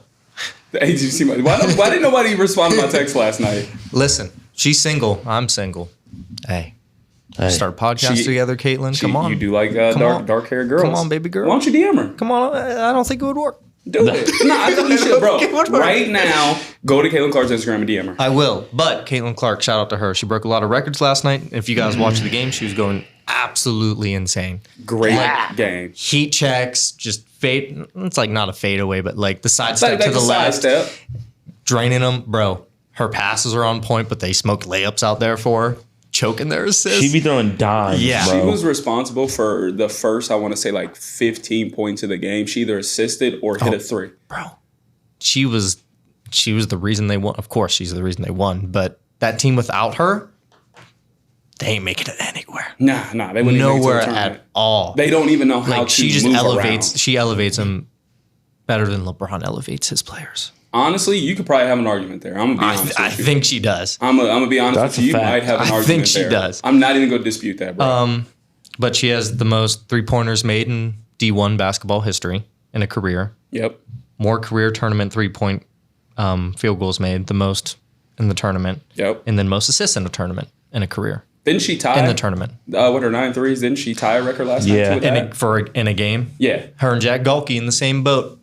Hey, did you see my? Why didn't nobody respond to my text last night? Listen, she's single. I'm single. Hey, Hey. start a podcast She- together, Caitlin. Come on. You do like Come on. dark haired girls. Come on, baby girl. Why don't you DM her? Come on. I don't think it would work. Do it. No, I think you should, bro. It would work. Right now, go to Caitlin Clark's Instagram and DM her. I will. But Caitlin Clark, shout out to her. She broke a lot of records last night. If you guys watched the game, she was going absolutely insane. Great game. Heat checks, just fade. It's like not a fade away, but like the side step Like to the a left, sidestep. draining them. Bro, her passes are on point, but they smoked layups out there for her, choking their assists. She be throwing dimes, Yeah. bro. She was responsible for the first, I want to say, like 15 points of the game. She either assisted or hit a three. Bro, she was the reason they won. Of course, she's the reason they won. But that team without her, they ain't making it anywhere. Nah, they wouldn't even Nowhere make it to the at tournament. all. They don't even know how Like to she just move elevates. around. She elevates them better than LeBron elevates his players. Honestly, you could probably have an argument there. I'm gonna be honest I with you. think she does. I'm gonna be honest That's with you. a You fact. might have an I argument think she there. does. I'm not even gonna dispute that, bro. But she has the most 3-pointers made in D1 basketball history in a career. Yep. More career tournament 3-point field goals made, the most in the tournament. Yep. And then most assists in a tournament in a career Didn't she tie in the tournament with her 9 threes? Didn't she tie a record last Yeah. night? Too, with that? in a game. Yeah. Her and Jack Galkey in the same boat.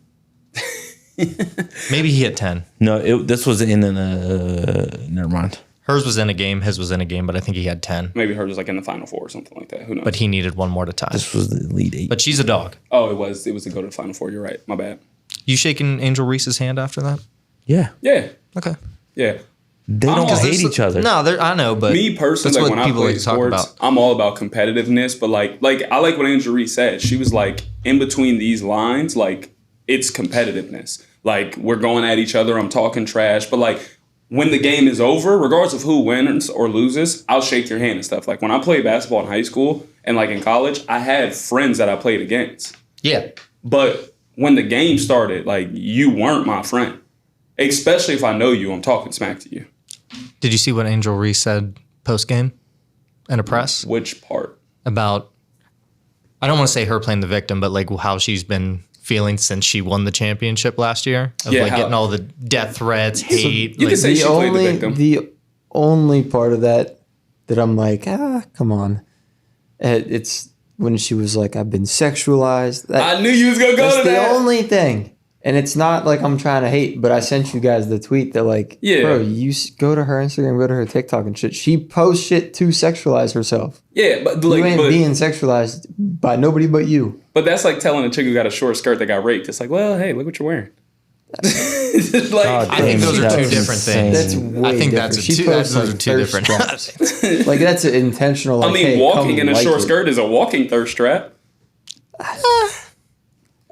Maybe he hit 10. No, this was in never mind. Hers was in a game. His was in a game, but I think he had 10. Maybe her was like in the Final Four or something like that. Who knows? But he needed one more to tie. This was the Elite Eight. But she's a dog. Oh, it was to go to the Final Four. You're right. My bad. You shaking Angel Reese's hand after that? Yeah. Yeah. Okay. Yeah. They don't Because hate each other. No, I know, but Me personally, that's like what when I people play like to talk sports, about. I'm all about competitiveness. But like I like what Angel Reese said. She was like, in between these lines, like it's competitiveness. Like we're going at each other. I'm talking trash. But like when the game is over, regardless of who wins or loses, I'll shake your hand and stuff. Like when I played basketball in high school and like in college, I had friends that I played against. Yeah. But when the game started, like you weren't my friend. Especially if I know you, I'm talking smack to you. Did you see what Angel Reese said post game in a press Which part? about? I don't want to say her playing the victim, but like how she's been feeling since she won the championship last year. Of Yeah, like how- getting all the death threats, hate. you like, can say she played the victim. The only part of that I'm like, come on. It's when she was like, I've been sexualized. I knew you was gonna go That's to the that. only thing. And it's not like I'm trying to hate, but I sent you guys the tweet that like, Yeah. bro, go to her Instagram, go to her TikTok and shit. She posts shit to sexualize herself. Yeah, but You like, ain't being sexualized by nobody but you. but that's like telling a chick who got a short skirt that got raped. It's like, well, hey, look what you're wearing. It's just like, God I think damn, those are that's two different insane. things. That's way I think different. that's She two. posts, Those like, are two thirst different. traps. Like that's an intentional. Like, I mean, hey, walking come in a like short it. skirt is a walking thirst trap.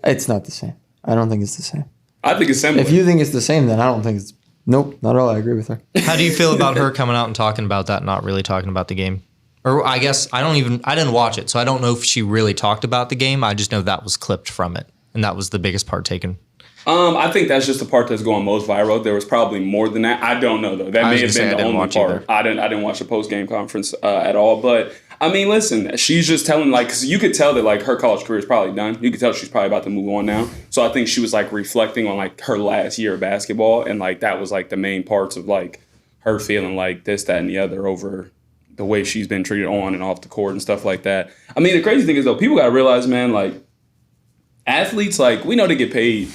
It's not the same. I don't think it's the same. I think it's similar. If you think it's the same, then I don't think it's. Nope, not at all. I agree with her. How do you feel about her coming out and talking about that, not really talking about the game? Or I guess I didn't watch it, so I don't know if she really talked about the game. I just know that was clipped from it, and that was the biggest part taken. I think that's just the part that's going most viral. There was probably more than that. I don't know though. That I may was have gonna say, I been the didn't only watch part. either. I didn't watch the post game conference at all. But I mean, listen, she's just telling like, because you could tell that like her college career is probably done. You could tell she's probably about to move on now. So I think she was like reflecting on like her last year of basketball, and like that was like the main parts of like her feeling like this, that, and the other over the way she's been treated on and off the court and stuff like that. I mean, the crazy thing is though, people gotta realize, man, like athletes, like, we know they get paid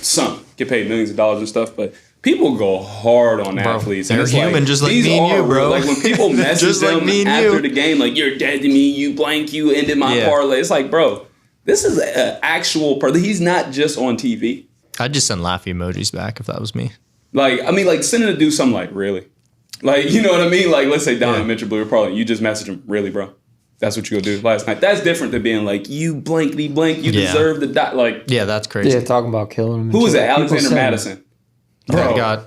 millions of dollars and stuff, but people go hard on athletes. They're and it's human, just like these me and are you, bro. Like, when people message like them me and after you. the game, like, you're dead to me, you blank, you ended my parlay. It's like, bro, this is an actual person. He's not just on TV. I'd just send laughy emojis back if that was me. Like, I mean, like, sending to do something like, really? Like, you know what I mean? Like, let's say Don and Mitchell Blue parlay, you just message him, really, bro? That's what you go do last night. That's different than being like, you blankety blank, you deserve the dot. Like, yeah, that's crazy. Yeah, talking about killing him. Who was it? Alexander Madison. Bro,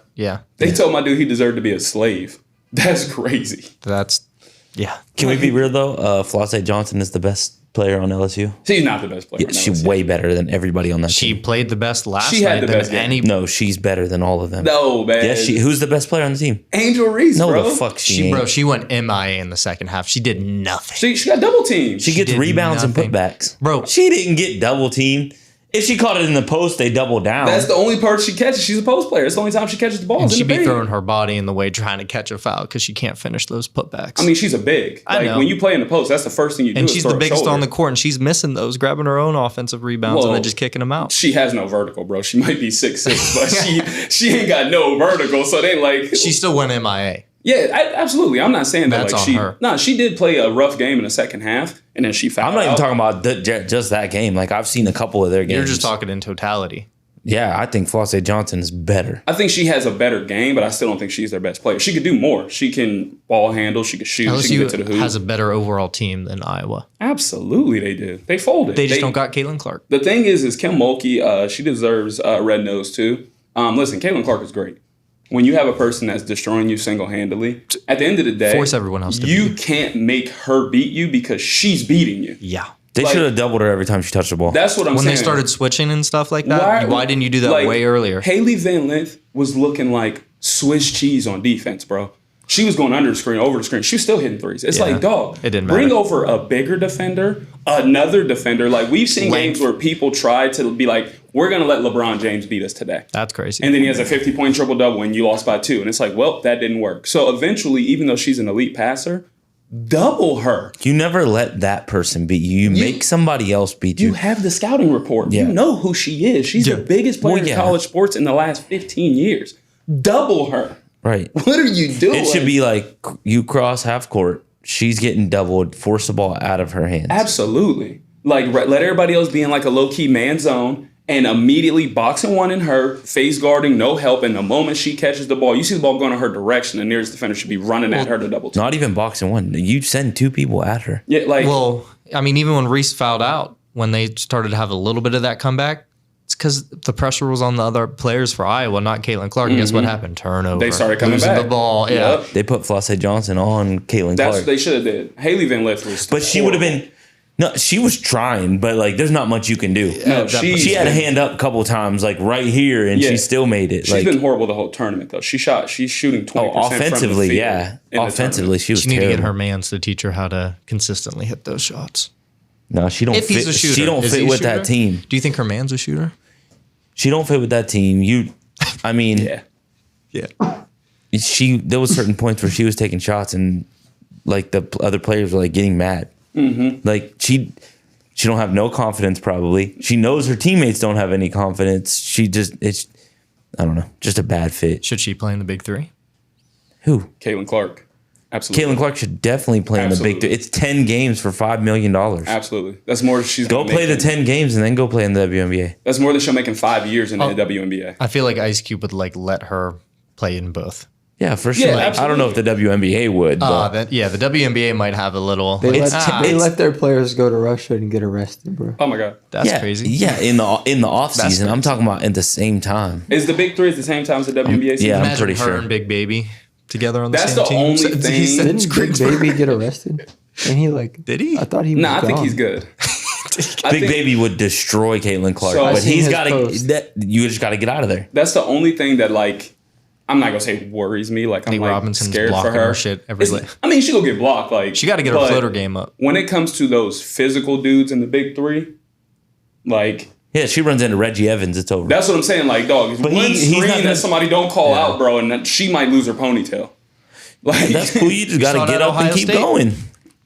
They told my dude he deserved to be a slave. That's crazy. Can we be real though? Flossie Johnson is the best player on LSU. She's not the best player. Yeah, she's way better than everybody on that She team. played the best last She had night the than best game. any. No, she's better than all of them. No, man. Yes, who's the best player on the team? Angel Reese, No, bro. the fuck she ain't. She went MIA in the second half. She did nothing. She got double teamed. She gets did rebounds nothing. and putbacks. Bro. She didn't get double teamed. If she caught it in the post, they double down. That's the only part she catches. She's a post player. It's the only time she catches the ball. And in she'd the be paint. throwing her body in the way trying to catch a foul because she can't finish those putbacks. I mean, she's a big. I know. When you play in the post, that's the first thing you do. and is she's throw the a biggest shoulder. on the court, and she's missing those, grabbing her own offensive rebounds and Whoa. then just kicking them out. She has no vertical, bro. She might be 6'6", but she ain't got no vertical. So they like She still went MIA. Yeah, absolutely. I'm not saying that That's like on she. her. No, she did play a rough game in the second half, and then she fouled I'm not even out. talking about just that game. Like, I've seen a couple of their games. You're just talking in totality. Yeah, I think Flossie Johnson is better. I think she has a better game, but I still don't think she's their best player. She could do more. She can ball handle. She can shoot. She can get to the LSU hoop. has a better overall team than Iowa. Absolutely, they do. They folded. They just don't got Caitlin Clark. The thing is Kim Mulkey, she deserves a red nose too. Listen, Caitlin Clark is great. When you have a person that's destroying you single-handedly, at the end of the day, Force everyone else to beat you you. can't make her beat you because she's beating you. Yeah. They Like- should have doubled her every time she touched the ball. That's what I'm When saying. they started switching and stuff like that, why didn't you do that like, way earlier? Haley Van Lith was looking like Swiss cheese on defense, bro. She was going under the screen, over the screen. She was still hitting threes. It's like, dog, it didn't bring matter. over a bigger defender, another defender. Like, we've seen games where people try to be like, we're going to let LeBron James beat us today. That's crazy. And then he has a 50-point triple-double and you lost by 2. And it's like, well, that didn't work. So eventually, even though she's an elite passer, double her. You never let that person beat you. You make somebody else beat you. You have the scouting report. Yeah. You know who she is. She's the biggest player in college sports in the last 15 years. Double her. Right. What are you doing? It should be like you cross half court. She's getting doubled. Force the ball out of her hands. Absolutely. Like, let everybody else be in like a low-key man zone and immediately boxing one in her, face guarding, no help. And the moment she catches the ball, you see the ball going in her direction, the nearest defender should be running at her to double team. Not even boxing one. You send two people at her. Yeah, like, Well, I mean, even when Reese fouled out, when they started to have a little bit of that comeback, it's because the pressure was on the other players for Iowa, not Caitlin Clark. And guess what happened? Turnover. they started coming losing back. the ball. Yeah. Yep. They put Flossie Johnson on Caitlin That's Clark. what they should have did. Haley Van Lith was But she would have been. No, she was trying, but like, there's not much you can do. No, She had a hand up a couple times, like right here, and she still made it. She's Like, been horrible the whole tournament, though. She's shooting 20% from the offensively, field yeah. in the Offensively, tournament. she was She need to terrible. get her mans to teach her how to consistently hit those shots. No, she don't If fit. he's a shooter. She don't Is he fit a with that shooter? team. Do you think her man's a shooter? She don't fit with that team. I mean, Yeah. there was certain points where she was taking shots and like the other players were like getting mad. Mm-hmm. Like she don't have no confidence. Probably she knows her teammates don't have any confidence. It's I don't know, just a bad fit. Should she play in the big three? Who? Caitlin Clark. Absolutely. Caitlin Clark should definitely play in the big three. It's 10 games for $5 million. Absolutely. That's more she's Go gonna play make the 10 games and then go play in the WNBA. That's more than she'll make in 5 years in the WNBA. I feel like Ice Cube would like let her play in both. Yeah, for sure. Yeah, I don't know if the WNBA would. But The WNBA might have a little. They, like, they let their players go to Russia and get arrested, bro. Oh my God. that's yeah, crazy. Yeah, in the off season. I'm crazy. talking about at the same time. Is the big three at the same time as the WNBA season? yeah. I'm Imagine pretty her sure. and Big Baby together on the That's same the team. only So- thing- he said Didn't Big Greensboro. Baby get arrested? And he like Did he? I thought he was Nah, I think gone. he's good. Big Baby would destroy Caitlin Clark, So- I but seen he's his got to. post. You just got to get out of there. That's the only thing that, like, I'm not gonna say worries me. Like, I'm Lee like Robinson's scared for blocking her. her shit every I mean, she gonna get blocked. Like, She got to get her but floater game up. When it comes to those physical dudes in the big three, like, Yeah, she runs into Reggie Evans. It's over. that's what I'm saying. Like, dog, But one he's not screen gonna- that somebody don't call out, bro, and that she might lose her ponytail. Like, That's cool. You just got saw to that get up and Ohio keep State? going.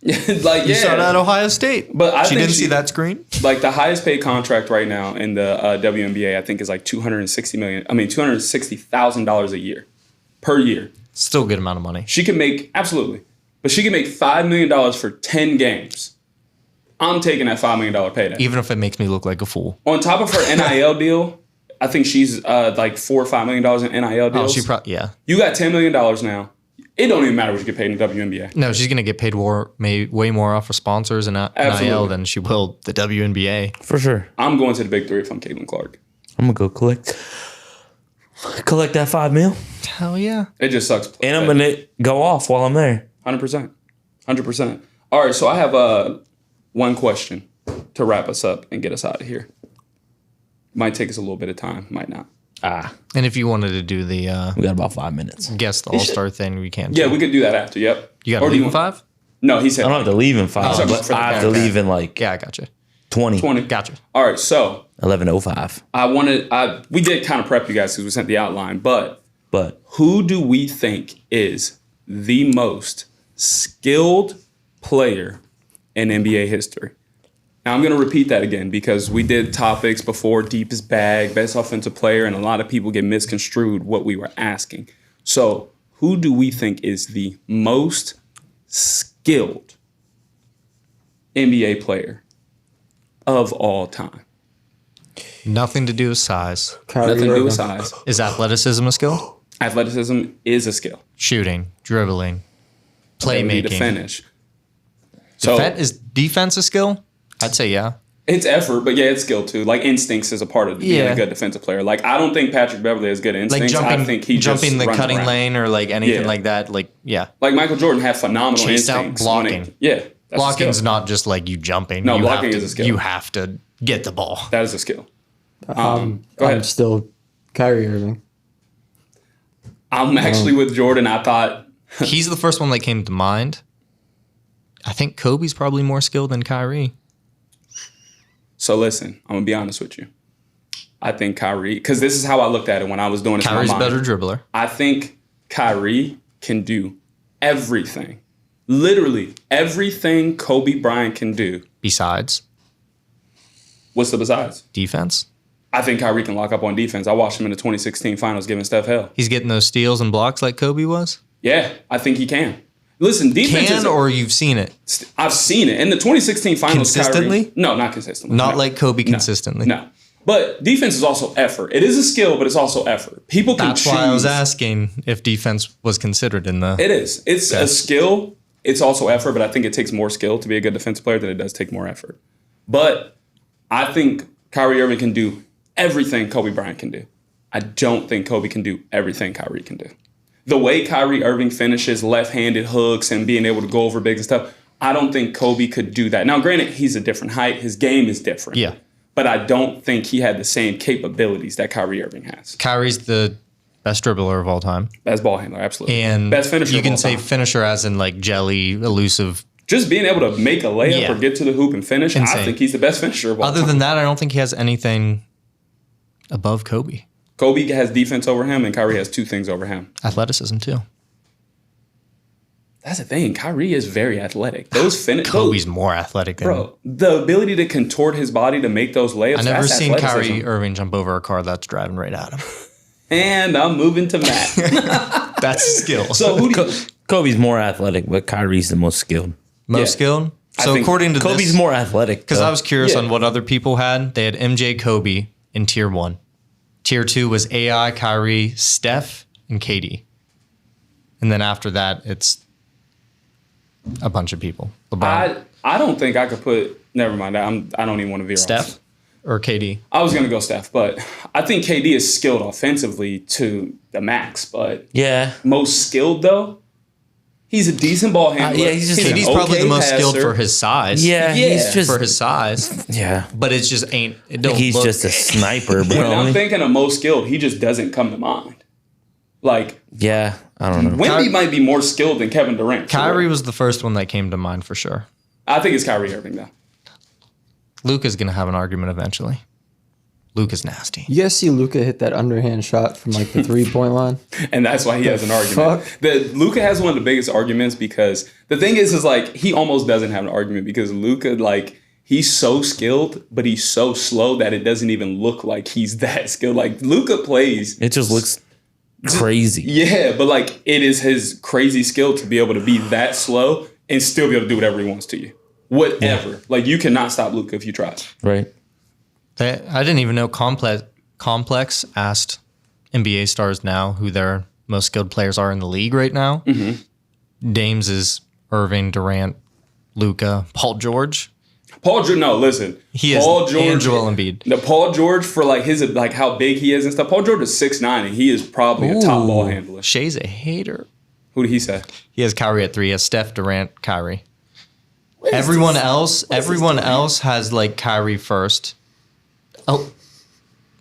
Like, You saw that at Ohio State. But I she think didn't see that screen. Like, the highest paid contract right now in the WNBA, I think, is like $260,000 a year per year. Still a good amount of money. She can make but she can make $5 million for 10 games. I'm taking that $5 million payday. Even if it makes me look like a fool. On top of her NIL deal, I think she's like $4 or $5 million in NIL deals. Yeah. You got $10 million now. It don't even matter what you get paid in the WNBA. No, she's going to get paid way more off of sponsors and NIL than she will the WNBA. For sure. I'm going to the big three if I'm Caitlin Clark. I'm going to go collect that $5 million. Hell yeah. It just sucks. And I'm going to go off while I'm there. 100%. 100%. All right, so I have one question to wrap us up and get us out of here. Might take us a little bit of time, might not. And if you wanted to do the We got about 5 minutes. guest all-star thing, we can. Yeah, we could do that after, yep. You got to leave in 5? No, he said I don't have to leave in 5, sorry, but for the I have to leave in like Yeah, I got you. 20. 20. Gotcha. All right, so 11:05. we did kind of prep you guys because we sent the outline, but But who do we think is the most skilled player in NBA history? Now, I'm going to repeat that again because we did topics before, deepest bag, best offensive player, and a lot of people get misconstrued what we were asking. So, who do we think is the most skilled NBA player of all time? Nothing to do with size. Kyrie Nothing to do with Irving. size. Is athleticism a skill? Athleticism is a skill. Shooting, dribbling, Ability to playmaking. finish. So, Is defense a skill? I'd say yeah. it's effort, but yeah, it's skill too. Like instincts is a part of being Yeah. a good defensive player. Like I don't think Patrick Beverley has good Like instincts. I think he jumping just the runs cutting around. lane or like anything Yeah. like that. Like, yeah. Like Michael Jordan had phenomenal Chased out instincts. blocking. That's a Blocking's skill. not just like you jumping. No, you blocking have to, is a skill. You have to get the ball. That is a skill. Go I'm ahead. still Kyrie Irving. I'm actually with Jordan. I thought He's the first one that came to mind. I think Kobe's probably more skilled than Kyrie. so. Listen, I'm gonna be honest with you. I think Kyrie, because this is how I looked at it when I was doing this. Kyrie's in a my mind. better dribbler. I think Kyrie can do everything, literally everything Kobe Bryant can do. Besides What's the besides? defense. I think Kyrie can lock up on defense. I watched him in the 2016 finals giving Steph hell. He's getting those steals and blocks like Kobe was. Yeah, I think he can. Listen, defense is... Or you've seen it. I've seen it. In the 2016 finals, Consistently? Kyrie, no, not consistently. Not No. like Kobe No. consistently. No. But defense is also effort. It is a skill, but it's also effort. People can That's choose. why I was asking if defense was considered in the. It is. It's a skill. It's also effort, but I think it takes more skill to be a good defensive player than it does take more effort. But I think Kyrie Irving can do everything Kobe Bryant can do. I don't think Kobe can do everything Kyrie can do. The way Kyrie Irving finishes left-handed hooks and being able to go over bigs and stuff, I don't think Kobe could do that. Now, granted, he's a different height. His game is different. Yeah. But I don't think he had the same capabilities that Kyrie Irving has. Kyrie's the best dribbler of all time. Best ball handler, absolutely. And best finisher you of can all say time. finisher as in like jelly, elusive. Just being able to make a layup Yeah. or get to the hoop and finish, I Insane. think he's the best finisher of all Other time. than that, I don't think he has anything above Kobe. Kobe has defense over him, and Kyrie has two things over him. Athleticism too. That's the thing. Kyrie is very athletic. Those Kobe's more athletic than. bro. The ability to contort his body to make those layups. I never that's seen athleticism. Kyrie Irving jump over a car that's driving right at him. And I'm moving to Matt. That's skill. So who do you, Kobe's more athletic, but Kyrie's the most skilled. Most Yeah. skilled. I So think according to Kobe's this, more athletic. because though. I was curious Yeah. on what other people had. They had MJ, Kobe in tier 1. Tier 2 was AI, Kyrie, Steph, and KD. And then after that, it's a bunch of people. LeBron, I don't think I could put. Never mind. I don't even want to veer off. Steph, or KD. I was gonna go Steph, but I think KD is skilled offensively to the max. But Yeah. most skilled though, he's a decent ball handler. yeah, he's just an KD's probably okay the most skilled passer. for his size. Yeah, Yeah. he's just For his size. yeah. But it's just ain't. It don't He's look, just a sniper, When I'm bro. thinking of most skilled, he just doesn't come to mind. Like Yeah, I don't know. Wemby might be more skilled than Kevin Durant. for Kyrie real. was the first one that came to mind for sure. I think it's Kyrie Irving though. Luka's going to have an argument eventually. Luka's nasty. You guys see Luka hit that underhand shot from like the 3-point line? And that's why he has an argument. Luka has one of the biggest arguments because the thing is like he almost doesn't have an argument because Luka, like, he's so skilled, but he's so slow that it doesn't even look like he's that skilled. Like, Luka plays. It just looks crazy. Yeah, but like it is his crazy skill to be able to be that slow and still be able to do whatever he wants to you. Whatever. Yeah. Like, you cannot stop Luka if you try. Right. I didn't even know Complex asked NBA stars now who their most skilled players are in the league right now. Mm-hmm. Dames is Irving, Durant, Luka, Paul George. No, listen. He is Paul George and Joel Embiid. The Paul George for like his like how big he is and stuff. Paul George is 6'9" and he is probably a top ball handler. Shay's a hater. Who did he say? He has Kyrie at 3. He has Steph, Durant, Kyrie. Everyone else has like Kyrie first. Oh,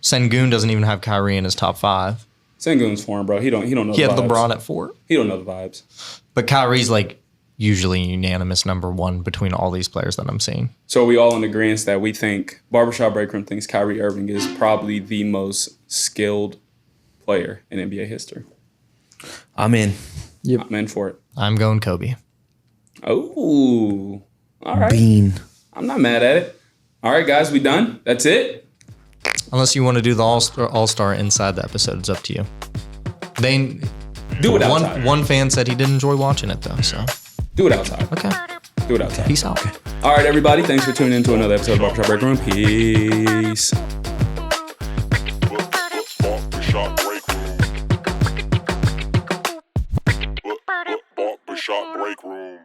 Sengun doesn't even have Kyrie in his top 5. Sengun's foreign, bro. He don't know. He the had vibes. LeBron at 4. He don't know the vibes. But Kyrie's like usually unanimous number 1 between all these players that I'm seeing. So are we all in agreement that we think Barbershop Breakroom thinks Kyrie Irving is probably the most skilled player in NBA history? I'm in. Yep. I'm in for it. I'm going Kobe. Oh, all right. Bean. I'm not mad at it. All right, guys, we done? That's it? Unless you want to do the All-Star inside the episode, it's up to you. Do it outside. One fan said he didn't enjoy watching it, though, so. Do it outside. Okay. Do it outside. Peace out. Okay. All right, everybody. Thanks for tuning in to another episode of Barbershop Breakroom. Peace. Barbershop Breakroom.